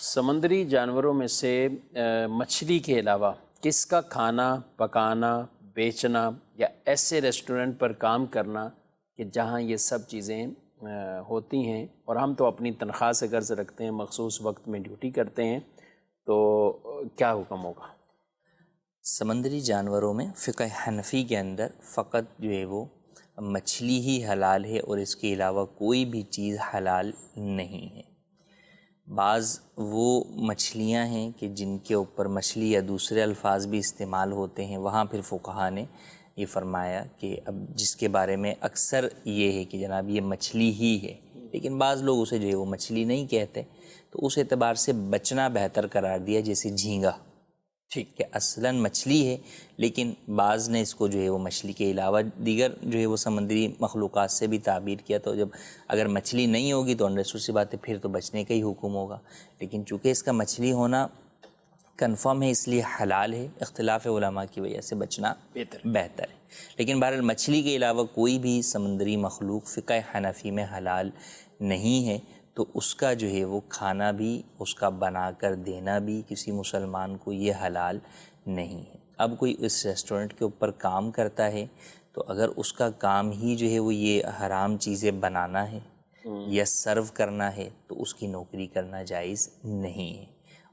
سمندری جانوروں میں سے مچھلی کے علاوہ کس کا کھانا پکانا، بیچنا یا ایسے ریسٹورنٹ پر کام کرنا کہ جہاں یہ سب چیزیں ہوتی ہیں، اور ہم تو اپنی تنخواہ سے قرض رکھتے ہیں، مخصوص وقت میں ڈیوٹی کرتے ہیں، تو کیا حکم ہوگا؟ سمندری جانوروں میں فقہ حنفی کے اندر فقط جو ہے وہ مچھلی ہی حلال ہے اور اس کے علاوہ کوئی بھی چیز حلال نہیں ہے۔ بعض وہ مچھلیاں ہیں کہ جن کے اوپر مچھلی یا دوسرے الفاظ بھی استعمال ہوتے ہیں، وہاں پھر فقہا نے یہ فرمایا کہ اب جس کے بارے میں اکثر یہ ہے کہ جناب یہ مچھلی ہی ہے، لیکن بعض لوگ اسے جو ہے وہ مچھلی نہیں کہتے، تو اس اعتبار سے بچنا بہتر قرار دیا، جیسے جھینگا، ٹھیک کہ اصلاً مچھلی ہے لیکن بعض نے اس کو جو ہے وہ مچھلی کے علاوہ دیگر جو ہے وہ سمندری مخلوقات سے بھی تعبیر کیا، تو جب اگر مچھلی نہیں ہوگی تو انڈرسٹوڈ سی بات ہے، پھر تو بچنے کا ہی حکم ہوگا، لیکن چونکہ اس کا مچھلی ہونا کنفرم ہے اس لیے حلال ہے، اختلاف علماء کی وجہ سے بچنا بہتر ہے۔ لیکن بہرحال مچھلی کے علاوہ کوئی بھی سمندری مخلوق فقہ حنفی میں حلال نہیں ہے، تو اس کا جو ہے وہ کھانا بھی، اس کا بنا کر دینا بھی کسی مسلمان کو یہ حلال نہیں ہے۔ اب کوئی اس ریسٹورنٹ کے اوپر کام کرتا ہے تو اگر اس کا کام ہی جو ہے وہ یہ حرام چیزیں بنانا ہے یا سرو کرنا ہے تو اس کی نوکری کرنا جائز نہیں ہے۔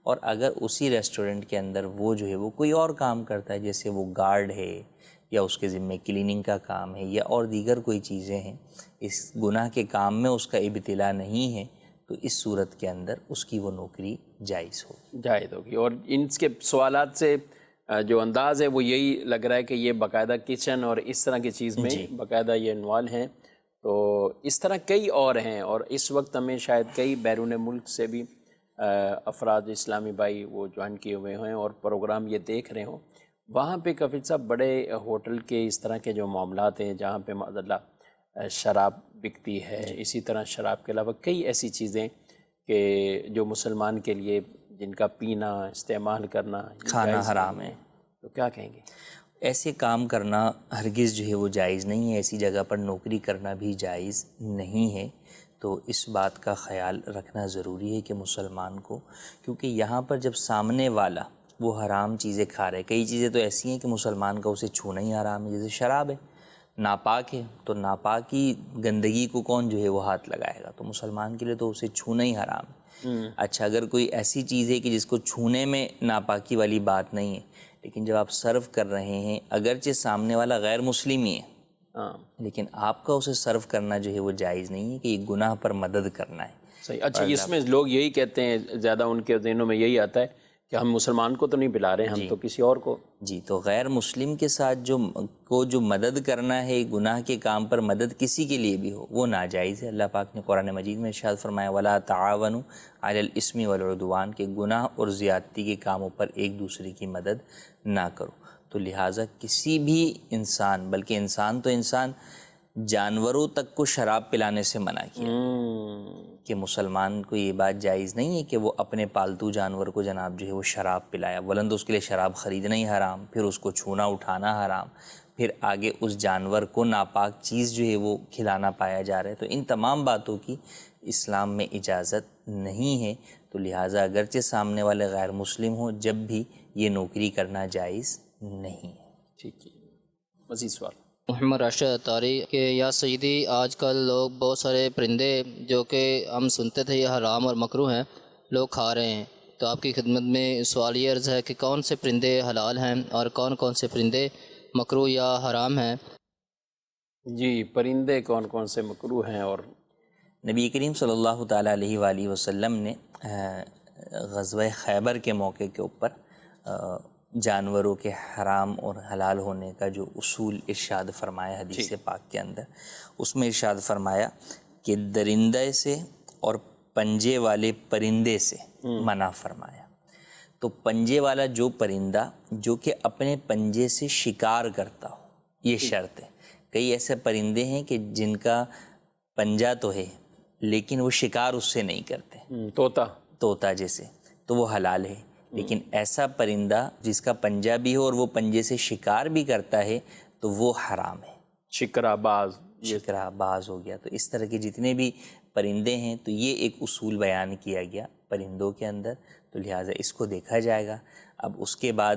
اور اگر اسی ریسٹورنٹ کے اندر وہ جو ہے وہ کوئی اور کام کرتا ہے، جیسے وہ گارڈ ہے یا اس کے ذمے کلیننگ کا کام ہے یا اور دیگر کوئی چیزیں ہیں، اس گناہ کے کام میں اس کا ابتلا نہیں ہے، تو اس صورت کے اندر اس کی وہ نوکری جائز ہوگی۔ اور ان کے سوالات سے جو انداز ہے وہ یہی لگ رہا ہے کہ یہ باقاعدہ کچن اور اس طرح کی چیز میں باقاعدہ یہ انوالو ہیں، تو اس طرح کئی اور ہیں، اور اس وقت ہمیں شاید کئی بیرون ملک سے بھی افراد اسلامی بھائی وہ جوائن کیے ہوئے ہیں اور پروگرام یہ دیکھ رہے ہوں۔ وہاں پہ کفیل صاحب بڑے ہوٹل کے اس طرح کے جو معاملات ہیں جہاں پہ معاذ اللہ شراب بکتی ہے، اسی طرح شراب کے علاوہ کئی ایسی چیزیں کہ جو مسلمان کے لیے جن کا پینا، استعمال کرنا، کھانا حرام ہے، تو کیا کہیں گے؟ ایسے کام کرنا ہرگز جو ہے وہ جائز نہیں ہے، ایسی جگہ پر نوکری کرنا بھی جائز نہیں ہے۔ تو اس بات کا خیال رکھنا ضروری ہے کہ مسلمان کو، کیونکہ یہاں پر جب سامنے والا وہ حرام چیزیں کھا رہے، کئی چیزیں تو ایسی ہیں کہ مسلمان کا اسے چھونا ہی حرام ہے، جیسے شراب ہے، ناپاک ہے، تو ناپاکی گندگی کو کون جو ہے وہ ہاتھ لگائے گا، تو مسلمان کے لیے تو اسے چھونا ہی حرام ہے۔ اچھا، اگر کوئی ایسی چیز ہے کہ جس کو چھونے میں ناپاکی والی بات نہیں ہے، لیکن جب آپ سرو کر رہے ہیں، اگرچہ سامنے والا غیر مسلم ہی ہے لیکن آپ کا اسے سرو کرنا جو ہے وہ جائز نہیں ہے، کہ یہ گناہ پر مدد کرنا ہے۔ صحیح۔ اچھا، اس میں لوگ یہی کہتے ہیں، زیادہ ان کے ذہنوں میں یہی آتا ہے کہ ہم مسلمان کو تو نہیں پلا رہے، ہم تو کسی اور کو۔ جی، تو غیر مسلم کے ساتھ جو مدد کرنا ہے گناہ کے کام پر، مدد کسی کے لیے بھی ہو، وہ ناجائز ہے۔ اللہ پاک نے قرآن مجید میں ارشاد فرمایا وَلَا تَعَاوَنُوا عَلَى الْإِثْمِ وَالْعُدْوَانِ، کہ گناہ اور زیادتی کے کاموں پر ایک دوسرے کی مدد نہ کرو۔ تو لہٰذا کسی بھی انسان، بلکہ انسان تو انسان، جانوروں تک کو شراب پلانے سے منع کیا کہ مسلمان کو یہ بات جائز نہیں ہے کہ وہ اپنے پالتو جانور کو جناب جو ہے وہ شراب پلایا، ولند اس کے لیے شراب خریدنا ہی حرام، پھر اس کو چھونا اٹھانا حرام، پھر آگے اس جانور کو ناپاک چیز جو ہے وہ کھلانا پایا جا رہا ہے۔ تو ان تمام باتوں کی اسلام میں اجازت نہیں ہے، تو لہٰذا اگرچہ سامنے والے غیر مسلم ہوں، جب بھی یہ نوکری کرنا جائز نہیں ہے۔ ٹھیک ہے، مزید سوال؟ محمد راشد اتاری کہ یا سیدی، آج کل لوگ بہت سارے پرندے جو کہ ہم سنتے تھے یہ حرام اور مکروہ ہیں، لوگ کھا رہے ہیں، تو آپ کی خدمت میں سوال یہ عرض ہے کہ کون سے پرندے حلال ہیں اور کون کون سے پرندے مکروہ یا حرام ہیں؟ جی، پرندے کون کون سے مکروہ ہیں؟ اور نبی کریم صلی اللہ تعالیٰ علیہ وآلہ وسلم نے غزوہ خیبر کے موقع کے اوپر جانوروں کے حرام اور حلال ہونے کا جو اصول ارشاد فرمایا حدیث پاک کے اندر، اس میں ارشاد فرمایا کہ درندے سے اور پنجے والے پرندے سے منع فرمایا۔ تو پنجے والا جو پرندہ جو کہ اپنے پنجے سے شکار کرتا ہو، یہ شرط ہے۔ کئی ایسے پرندے ہیں کہ جن کا پنجہ تو ہے لیکن وہ شکار اس سے نہیں کرتے، طوطا جیسے، تو وہ حلال ہے۔ لیکن ایسا پرندہ جس کا پنجہ بھی ہو اور وہ پنجے سے شکار بھی کرتا ہے تو وہ حرام ہے۔ شکرا باز ہو گیا۔ تو اس طرح کے جتنے بھی پرندے ہیں، تو یہ ایک اصول بیان کیا گیا پرندوں کے اندر، تو لہٰذا اس کو دیکھا جائے گا۔ اب اس کے بعد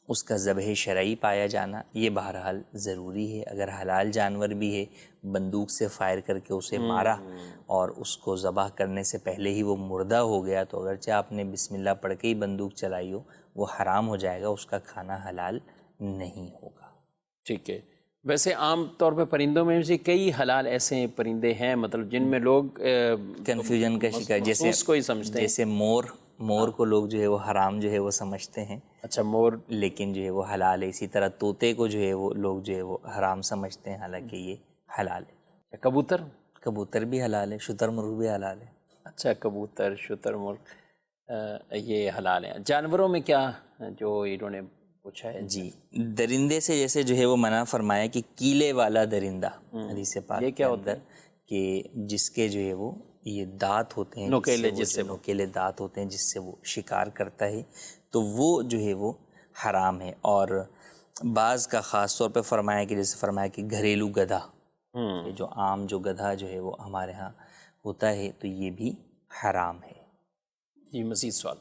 اس کا ذبح شرعی پایا جانا یہ بہرحال ضروری ہے۔ اگر حلال جانور بھی ہے، بندوق سے فائر کر کے اسے مارا اور اس کو ذبح کرنے سے پہلے ہی وہ مردہ ہو گیا، تو اگرچہ آپ نے بسم اللہ پڑھ کے ہی بندوق چلائی ہو، وہ حرام ہو جائے گا، اس کا کھانا حلال نہیں ہوگا۔ ٹھیک ہے۔ ویسے عام طور پہ پرندوں میں سے کئی حلال ایسے پرندے ہیں، مطلب جن میں لوگ کنفیوژن کا شکار، جیسے مور کو لوگ جو ہے وہ حرام جو ہے وہ سمجھتے ہیں۔ اچھا، مور لیکن جو ہے وہ حلال ہے۔ اسی طرح طوطے کو جو ہے وہ لوگ جو ہے وہ حرام سمجھتے ہیں، حالانکہ یہ حلال ہے۔ کبوتر بھی حلال ہے، شتر مرغ بھی حلال ہے۔ اچھا، کبوتر، شتر مرغ یہ حلال ہیں۔ جانوروں میں کیا جو انہوں نے پوچھا ہے؟ جی، درندے سے جیسے جو ہے وہ منع فرمایا کہ کیلے والا درندہ، حدیث پاک یہ کیا ہوتا ہے کہ جس کے جو ہے وہ یہ دانت ہوتے ہیں نوکیلے جس سے نوکیلے دانت ہوتے ہیں جس سے وہ شکار کرتا ہے، تو وہ جو ہے وہ حرام ہے۔ اور بعض کا خاص طور پہ فرمایا کہ جیسے فرمایا کہ گھریلو گدھا، کہ جو عام جو گدھا جو ہے وہ ہمارے ہاں ہوتا ہے تو یہ بھی حرام ہے۔ جی مزید سوال۔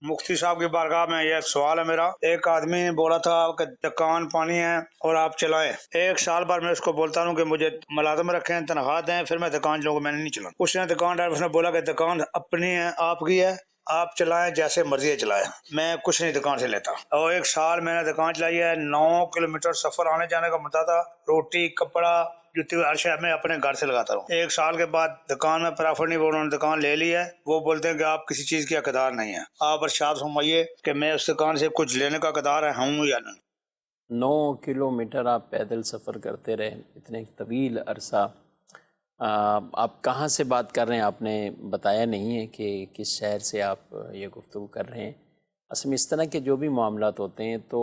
مفتی صاحب کی بارگاہ میں یہ ایک سوال ہے میرا۔ ایک آدمی نے بولا تھا کہ دکان پانی ہے اور آپ چلائیں، 1 سال بعد میں اس کو بولتا ہوں کہ مجھے ملازم رکھیں، تنخواہ دیں، پھر میں دکان چلاؤں گا، میں نے نہیں چلانا۔ اس نے دکاندار اس نے بولا کہ دکان اپنی ہے، آپ کی ہے، آپ چلائیں جیسے مرضی چلائیں، میں کچھ نہیں دکان سے لیتا۔ اور 1 سال میں نے دکان چلائی ہے، 9 کلومیٹر سفر آنے جانے کا ملتا تھا، روٹی کپڑا جوتی ہر شے میں اپنے گھر سے لگاتا رہا۔ 1 سال کے بعد دکان میں پرافٹ نہیں، انہوں نے دکان لے لی ہے، وہ بولتے ہیں کہ آپ کسی چیز کی حقدار نہیں ہیں۔ آپ ارشاد فرمائیے کہ میں اس دکان سے کچھ لینے کا حقدار ہوں یا نہیں؟ 9 کلومیٹر آپ پیدل سفر کرتے رہے اتنے طویل عرصہ، آپ کہاں سے بات کر رہے ہیں؟ آپ نے بتایا نہیں ہے کہ کس شہر سے آپ یہ گفتگو کر رہے ہیں۔ اصل میں اس طرح کے جو بھی معاملات ہوتے ہیں تو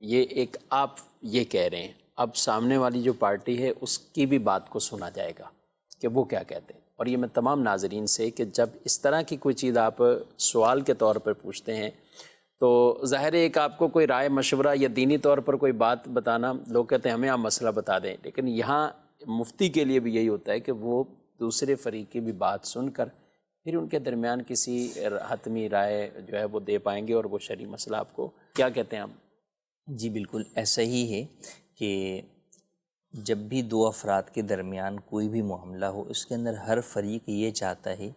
یہ ایک آپ یہ کہہ رہے ہیں، اب سامنے والی جو پارٹی ہے اس کی بھی بات کو سنا جائے گا کہ وہ کیا کہتے ہیں۔ اور یہ میں تمام ناظرین سے کہ جب اس طرح کی کوئی چیز آپ سوال کے طور پر پوچھتے ہیں تو ظاہر ہے ایک آپ کو کوئی رائے مشورہ یا دینی طور پر کوئی بات بتانا، لوگ کہتے ہیں ہمیں آپ مسئلہ بتا دیں، لیکن یہاں مفتی کے لیے بھی یہی ہوتا ہے کہ وہ دوسرے فریق کی بھی بات سن کر پھر ان کے درمیان کسی حتمی رائے جو ہے وہ دے پائیں گے، اور وہ شرعی مسئلہ آپ کو کیا کہتے ہیں آپ؟ جی بالکل ایسا ہی ہے کہ جب بھی 2 افراد کے درمیان کوئی بھی معاملہ ہو، اس کے اندر ہر فریق یہ چاہتا ہے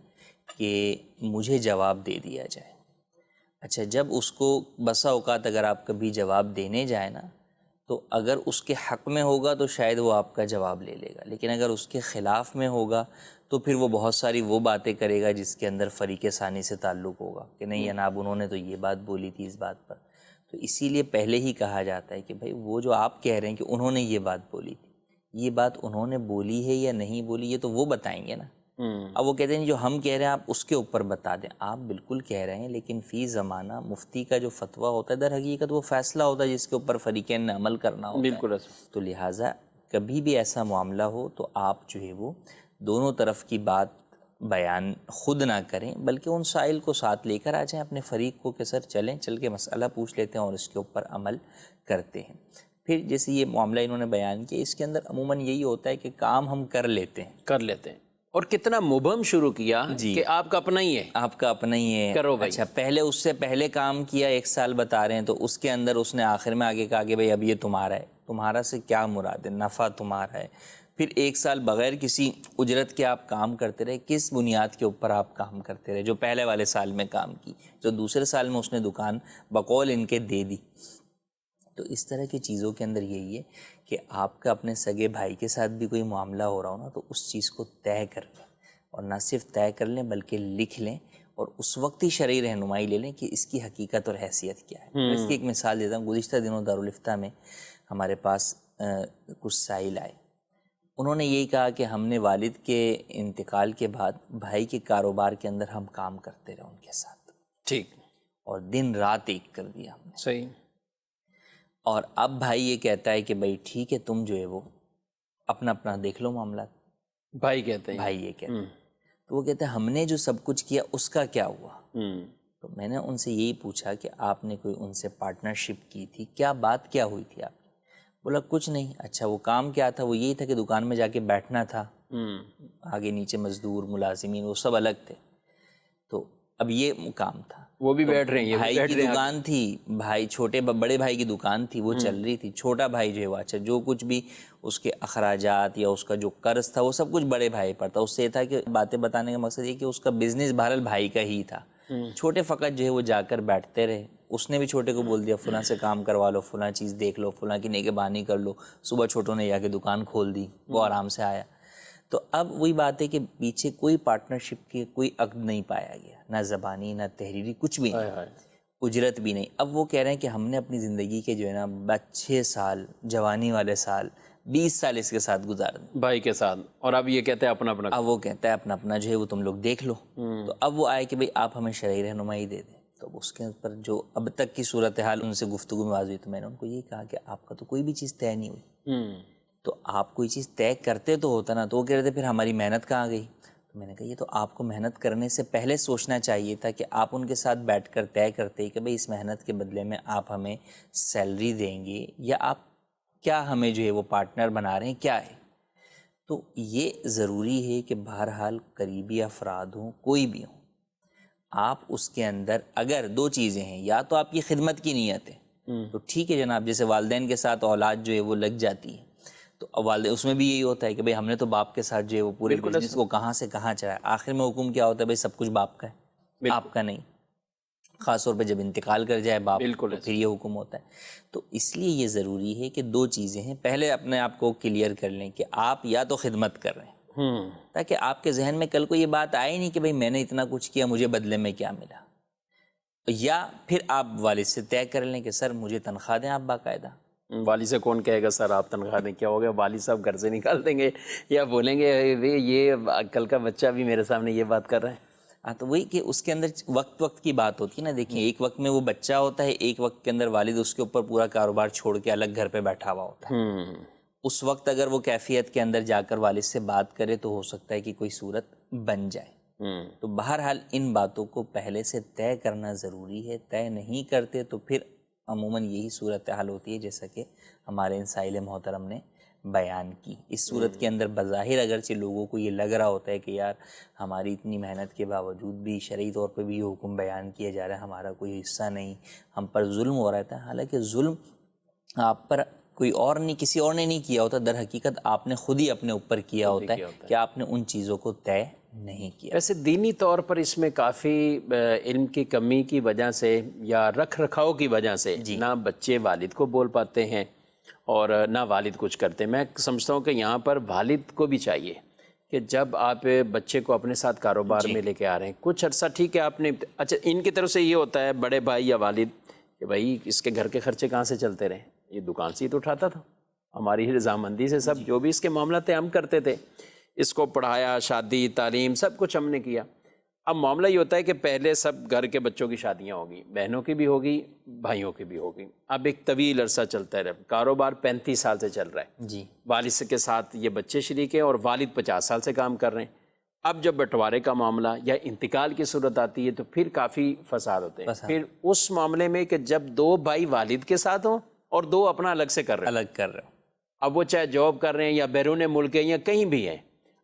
کہ مجھے جواب دے دیا جائے۔ اچھا، جب اس کو بسا اوقات اگر آپ کبھی جواب دینے جائیں نا تو اگر اس کے حق میں ہوگا تو شاید وہ آپ کا جواب لے لے گا، لیکن اگر اس کے خلاف میں ہوگا تو پھر وہ بہت ساری وہ باتیں کرے گا جس کے اندر فریق ثانی سے تعلق ہوگا کہ نہیں جناب انہوں نے تو یہ بات بولی تھی اس بات پر۔ تو اسی لیے پہلے ہی کہا جاتا ہے کہ بھائی وہ جو آپ کہہ رہے ہیں کہ انہوں نے یہ بات بولی تھی، یہ بات انہوں نے بولی ہے یا نہیں بولی، یہ تو وہ بتائیں گے نا۔ اب وہ کہتے ہیں جو ہم کہہ رہے ہیں آپ اس کے اوپر بتا دیں۔ آپ بالکل کہہ رہے ہیں، لیکن فی زمانہ مفتی کا جو فتویٰ ہوتا ہے در حقیقت وہ فیصلہ ہوتا ہے جس کے اوپر فریقین نے عمل کرنا ہوتا ہے۔ بالکل۔ تو لہٰذا کبھی بھی ایسا معاملہ ہو تو آپ جو ہے وہ دونوں طرف کی بات بیان خود نہ کریں، بلکہ ان سائل کو ساتھ لے کر آ جائیں اپنے فریق کو کہ سر چلیں، چل کے مسئلہ پوچھ لیتے ہیں اور اس کے اوپر عمل کرتے ہیں۔ پھر جیسے یہ معاملہ انہوں نے بیان کیا، اس کے اندر عموماً یہی ہوتا ہے کہ کام ہم کر لیتے ہیں اور کتنا مبہم شروع کیا جی کہ آپ کا اپنا ہی ہے، آپ کا اپنا ہی ہے، کرو بھائی۔ اچھا پہلے اس سے پہلے کام کیا 1 سال بتا رہے ہیں تو اس کے اندر اس نے آخر میں آگے کہا کہ بھائی اب یہ تمہارا ہے، تمہارا سے کیا مراد ہے، نفع تمہارا ہے۔ پھر 1 سال بغیر کسی اجرت کے آپ کام کرتے رہے، کس بنیاد کے اوپر آپ کام کرتے رہے؟ جو پہلے والے سال میں کام کی، جو دوسرے سال میں اس نے دکان بقول ان کے دے دی۔ تو اس طرح کی چیزوں کے اندر یہی ہے کہ آپ کا اپنے سگے بھائی کے ساتھ بھی کوئی معاملہ ہو رہا ہو نا تو اس چیز کو طے کر لیں، اور نہ صرف طے کر لیں بلکہ لکھ لیں، اور اس وقت ہی شرعی رہنمائی لے لیں کہ اس کی حقیقت اور حیثیت کیا ہے۔ اس کی ایک مثال دیتا ہوں۔ گزشتہ دنوں دارالفتہ میں ہمارے پاس کچھ سائل آئے، انہوں نے یہی کہا کہ ہم نے والد کے انتقال کے بعد بھائی کے کاروبار کے اندر ہم کام کرتے رہے ان کے ساتھ، ٹھیک، اور دن رات ایک کر دیا ہم نے، صحیح۔ اور اب بھائی یہ کہتا ہے کہ بھائی ٹھیک ہے تم جو ہے وہ اپنا اپنا دیکھ لو معاملات۔ بھائی کہتے ہیں، بھائی یہ کہتے ہیں، تو وہ کہتے ہیں ہم نے جو سب کچھ کیا اس کا کیا ہوا؟ تو میں نے ان سے یہی پوچھا کہ آپ نے کوئی ان سے پارٹنرشپ کی تھی، کیا بات کیا ہوئی تھی آپ؟ بولا کچھ نہیں۔ اچھا وہ کام کیا تھا؟ وہ یہی تھا کہ دکان میں جا کے بیٹھنا تھا، آگے نیچے مزدور ملازمین وہ سب الگ تھے، تو اب یہ کام تھا۔ وہ بھی بیٹھ رہے ہیں، بھائی کی دکان تھی، بھائی بڑے بھائی کی دکان تھی وہ چل رہی تھی، چھوٹا بھائی جو ہے وہ اچھا جو کچھ بھی اس کے اخراجات یا اس کا جو قرض تھا وہ سب کچھ بڑے بھائی پر تھا۔ اس سے یہ تھا کہ باتیں بتانے کا مقصد یہ کہ اس کا بزنس بہرحال بھائی کا ہی تھا، چھوٹے فقط جو ہے وہ جا کر بیٹھتے رہے۔ اس نے بھی چھوٹے کو بول دیا فلاں سے کام کروا لو، فلاں چیز دیکھ لو، فلاں کی نگہبانی کر لو۔ صبح چھوٹوں نے جا کے دکان کھول دی، وہ آرام سے آیا۔ تو اب وہی بات ہے کہ پیچھے کوئی پارٹنرشپ کے کوئی عقد نہیں پایا گیا، نہ زبانی نہ تحریری، کچھ بھی نہیں، اجرت بھی نہیں۔ اب وہ کہہ رہے ہیں کہ ہم نے اپنی زندگی کے جو ہے نا 6 سال جوانی والے سال 20 سال اس کے ساتھ گزار دیں بھائی کے ساتھ، اور اب یہ کہتے ہیں اپنا اپنا، اب وہ کہتا ہے اپنا اپنا جو ہے وہ تم لوگ دیکھ لو۔ تو اب وہ آئے کہ بھئی آپ ہمیں شرعی رہنمائی دے دیں۔ تو اس کے اوپر جو اب تک کی صورتحال ان سے گفتگو میں واضح ہوئی، تو میں نے ان کو یہی کہا کہ آپ کا تو کوئی بھی چیز طے نہیں ہوئی، تو آپ کوئی چیز طے کرتے تو ہوتا نا۔ تو وہ کہہ رہے تھے پھر ہماری محنت کہاں گئی؟ تو میں نے کہا یہ تو آپ کو محنت کرنے سے پہلے سوچنا چاہیے تھا کہ آپ ان کے ساتھ بیٹھ کر طے کرتے کہ بھئی اس محنت کے بدلے میں آپ ہمیں سیلری دیں گے یا آپ کیا ہمیں جو ہے وہ پارٹنر بنا رہے ہیں، کیا ہے۔ تو یہ ضروری ہے کہ بہرحال قریبی افراد ہوں، کوئی بھی ہوں، آپ اس کے اندر اگر دو چیزیں ہیں، یا تو آپ کی خدمت کی نیت ہے تو ٹھیک ہے جناب، جیسے والدین کے ساتھ اولاد جو ہے وہ لگ جاتی ہے، تو والدین اس میں بھی یہی ہوتا ہے کہ بھئی ہم نے تو باپ کے ساتھ جو ہے وہ پورے بزنس کو کہاں سے کہاں چلایا، آخر میں حکم کیا ہوتا ہے؟ بھئی سب کچھ باپ کا ہے، آپ کا نہیں، خاص طور پہ جب انتقال کر جائے باپ تو پھر یہ حکم ہوتا ہے۔ تو اس لیے یہ ضروری ہے کہ دو چیزیں ہیں، پہلے اپنے آپ کو کلیئر کر لیں کہ آپ یا تو خدمت کر رہے ہیں، تاکہ آپ کے ذہن میں کل کو یہ بات آئے نہیں کہ بھئی میں نے اتنا کچھ کیا، مجھے بدلے میں کیا ملا، یا پھر آپ والد سے طے کر لیں کہ سر مجھے تنخواہ دیں آپ باقاعدہ۔ والد سے کون کہے گا سر آپ تنخواہ دیں، کیا ہو گیا، والد صاحب گھر سے نکال دیں گے یا بولیں گے یہ کل کا بچہ بھی میرے سامنے یہ بات کر رہا ہے۔ ہاں تو وہی کہ اس کے اندر وقت کی بات ہوتی ہے نا، دیکھیں ایک وقت میں وہ بچہ ہوتا ہے، ایک وقت کے اندر والد اس کے اوپر پورا کاروبار چھوڑ کے الگ گھر پہ بیٹھا ہوا ہوتا ہے۔ اس وقت اگر وہ کیفیت کے اندر جا کر والد سے بات کرے تو ہو سکتا ہے کہ کوئی صورت بن جائے۔ تو بہرحال ان باتوں کو پہلے سے طے کرنا ضروری ہے، طے نہیں کرتے تو پھر عموماً یہی صورتحال ہوتی ہے جیسا کہ ہمارے ان سائل محترم نے بیان کی۔ اس صورت کے اندر بظاہر اگرچہ لوگوں کو یہ لگ رہا ہوتا ہے کہ یار ہماری اتنی محنت کے باوجود بھی شرعی طور پہ بھی یہ حکم بیان کیا جا رہا ہے، ہمارا کوئی حصہ نہیں، ہم پر ظلم ہو رہا تھا، حالانکہ ظلم آپ پر کوئی اور نہیں، کسی اور نے نہیں کیا ہوتا، در حقیقت آپ نے خود ہی اپنے اوپر کیا ہوتا ہے کہ آپ نے ان چیزوں کو طے نہیں کیا۔ ویسے دینی طور پر اس میں کافی علم کی کمی کی وجہ سے یا رکھ رکھاؤ کی وجہ سے نہ بچے والد کو بول پاتے ہیں اور نہ والد کچھ کرتے۔ میں سمجھتا ہوں کہ یہاں پر والد کو بھی چاہیے کہ جب آپ بچے کو اپنے ساتھ کاروبار میں لے کے آ رہے ہیں، کچھ عرصہ ٹھیک ہے آپ نے، اچھا ان کی طرف سے یہ ہوتا ہے بڑے بھائی یا والد کہ بھائی اس کے گھر کے خرچے کہاں سے چلتے رہے، یہ دکان سے ہی تو اٹھاتا تھا، ہماری ہی رضامندی سے سب جو بھی اس کے معاملات ہم کرتے تھے، اس کو پڑھایا، شادی، تعلیم، سب کچھ ہم نے کیا۔ اب معاملہ یہ ہوتا ہے کہ پہلے سب گھر کے بچوں کی شادیاں ہوگی، بہنوں کی بھی ہوگی، بھائیوں کی بھی ہوگی، اب ایک طویل عرصہ چلتا ہے، کاروبار 35 سال سے چل رہا ہے، والد کے ساتھ یہ بچے شریک ہیں اور والد 50 سال سے کام کر رہے ہیں۔ اب جب بٹوارے کا معاملہ یا انتقال کی صورت آتی ہے تو پھر کافی فساد ہوتے ہیں۔ پھر اس معاملے میں کہ جب دو بھائی والد کے ساتھ ہوں اور دو اپنا الگ سے کر رہے ہیں، اب وہ چاہے جاب کر رہے ہیں یا بیرون ملک ہیں یا کہیں بھی ہیں،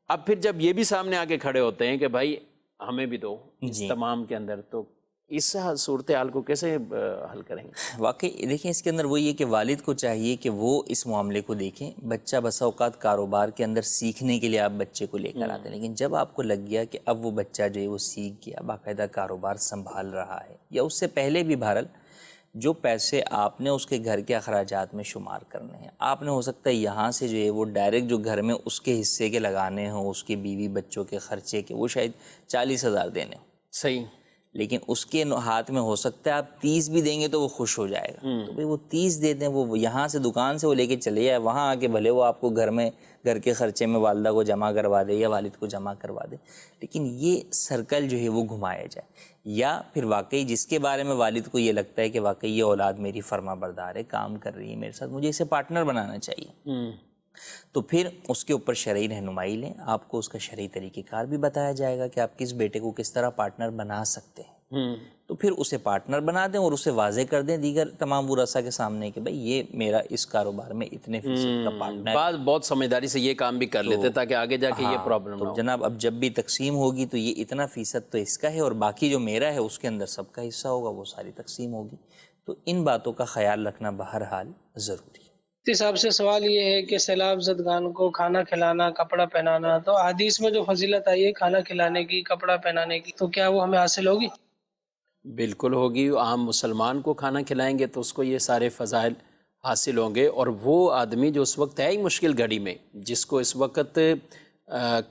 اب پھر جب یہ بھی سامنے آ کے کھڑے ہوتے ہیں کہ بھائی ہمیں بھی دو اس تمام کے اندر، تو اس صورتحال کو کیسے حل کریں گے؟ واقعی دیکھیں اس کے اندر وہی ہے کہ والد کو چاہیے کہ وہ اس معاملے کو دیکھیں۔ بچہ بسا اوقات کاروبار کے اندر سیکھنے کے لیے آپ بچے کو لے کر آتے ہیں، لیکن جب آپ کو لگ گیا کہ اب وہ بچہ جو ہے وہ سیکھ گیا، باقاعدہ کاروبار سنبھال رہا ہے، یا اس سے پہلے بھی بہرحال جو پیسے آپ نے اس کے گھر کے اخراجات میں شمار کرنے ہیں، آپ نے ہو سکتا ہے یہاں سے جو ہے وہ ڈائریکٹ جو گھر میں اس کے حصے کے لگانے ہوں، اس کے بیوی بچوں کے خرچے کے، وہ شاید 40,000 دینے ہوں، صحیح، لیکن اس کے ہاتھ میں ہو سکتا ہے آپ 30 بھی دیں گے تو وہ خوش ہو جائے گا، تو بھئی وہ 30 دے دیں، وہ یہاں سے دکان سے وہ لے کے چلے جائے، وہاں آ کے بھلے وہ آپ کو گھر کے خرچے میں والدہ کو جمع کروا دے یا والد کو جمع کروا دے، لیکن یہ سرکل جو ہے وہ گھمایا جائے۔ یا پھر واقعی جس کے بارے میں والد کو یہ لگتا ہے کہ واقعی یہ اولاد میری فرما بردار ہے، کام کر رہی ہے میرے ساتھ، مجھے اسے پارٹنر بنانا چاہیے، تو پھر اس کے اوپر شرعی رہنمائی لیں، آپ کو اس کا شرعی طریقہ کار بھی بتایا جائے گا کہ آپ کس بیٹے کو کس طرح پارٹنر بنا سکتے ہیں، تو پھر اسے پارٹنر بنا دیں اور اسے واضح کر دیں دیگر تمام ورثاء کے سامنے کہ بھئی یہ میرا اس کاروبار میں اتنے فیصد کا پارٹنر ہے۔ بعض بہت سمجھداری سے یہ کام بھی کر لیتے تاکہ آگے جا کے یہ پرابلم نہ ہو۔ جناب اب جب بھی تقسیم ہوگی تو یہ اتنا فیصد تو اس کا ہے اور باقی جو میرا ہے اس کے اندر سب کا حصہ ہوگا، وہ ساری تقسیم ہوگی، تو ان باتوں کا خیال رکھنا بہرحال ضروری ہے۔ اس حساب سے سوال یہ ہے کہ سیلاب زدگان کو کھانا کھلانا، کپڑا پہنانا، تو حدیث میں جو فضیلت آئی ہے کھانا کھلانے کی، کپڑا پہنانے کی، تو کیا وہ ہمیں حاصل ہوگی؟ بالکل ہوگی، عام مسلمان کو کھانا کھلائیں گے تو اس کو یہ سارے فضائل حاصل ہوں گے، اور وہ آدمی جو اس وقت ہے ہی مشکل گھڑی میں، جس کو اس وقت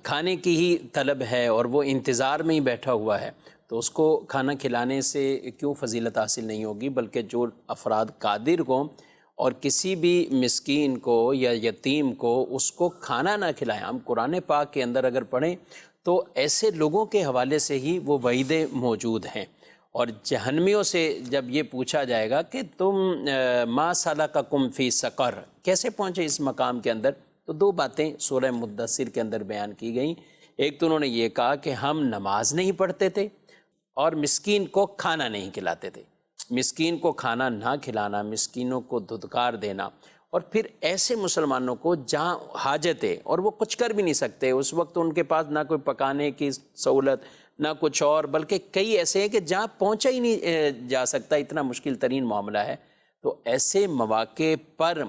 کھانے کی ہی طلب ہے اور وہ انتظار میں ہی بیٹھا ہوا ہے، تو اس کو کھانا کھلانے سے کیوں فضیلت حاصل نہیں ہوگی، بلکہ جو افراد قادر ہوں اور کسی بھی مسکین کو یا یتیم کو اس کو کھانا نہ کھلائیں۔ ہم قرآن پاک کے اندر اگر پڑھیں تو ایسے لوگوں کے حوالے سے ہی وہ وعیدیں موجود ہیں، اور جہنمیوں سے جب یہ پوچھا جائے گا کہ تم ما سلککم فی سقر، کیسے پہنچے اس مقام کے اندر، تو دو باتیں سورہ مدثر کے اندر بیان کی گئیں ایک تو انہوں نے یہ کہا کہ ہم نماز نہیں پڑھتے تھے اور مسکین کو کھانا نہیں کھلاتے تھے. مسکین کو کھانا نہ کھلانا، مسکینوں کو دھتکار دینا، اور پھر ایسے مسلمانوں کو جہاں حاجت ہے اور وہ کچھ کر بھی نہیں سکتے، اس وقت ان کے پاس نہ کوئی پکانے کی سہولت نہ کچھ اور، بلکہ کئی ایسے ہیں کہ جہاں پہنچا ہی نہیں جا سکتا، اتنا مشکل ترین معاملہ ہے. تو ایسے مواقع پر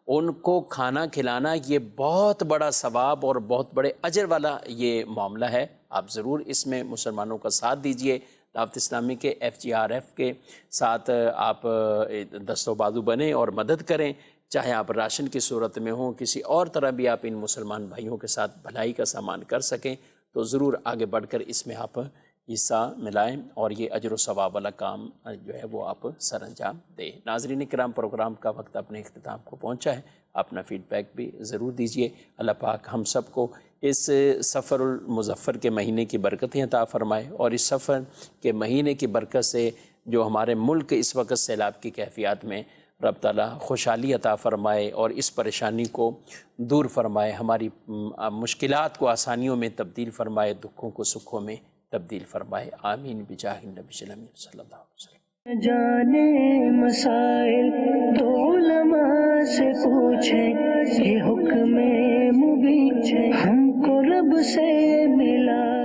ان کو کھانا کھلانا یہ بہت بڑا ثواب اور بہت بڑے اجر والا یہ معاملہ ہے. آپ ضرور اس میں مسلمانوں کا ساتھ دیجئے. دعوت اسلامی کے FGRF کے ساتھ آپ دست و بازو بنیں اور مدد کریں، چاہے آپ راشن کی صورت میں ہوں، کسی اور طرح بھی آپ ان مسلمان بھائیوں کے ساتھ بھلائی کا سامان کر سکیں تو ضرور آگے بڑھ کر اس میں آپ حصہ ملائیں اور یہ اجر و ثواب والا کام جو ہے وہ آپ سر انجام دیں. ناظرین کرام، پروگرام کا وقت اپنے اختتام کو پہنچا ہے. اپنا فیڈ بیک بھی ضرور دیجئے. اللہ پاک ہم سب کو اس سفر المظفر کے مہینے کی برکتیں عطا فرمائے، اور اس سفر کے مہینے کی برکت سے جو ہمارے ملک اس وقت سیلاب کی کیفیات میں رب تعالیٰ خوشحالی عطا فرمائے اور اس پریشانی کو دور فرمائے، ہماری مشکلات کو آسانیوں میں تبدیل فرمائے، دکھوں کو سکھوں میں تبدیل فرمائے. آمین بجاہ النبی صلی اللہ علیہ وسلم. جانے مسائل تو علماء سے پوچھیں، یہ حکم مبین ہم کو رب سے ملا.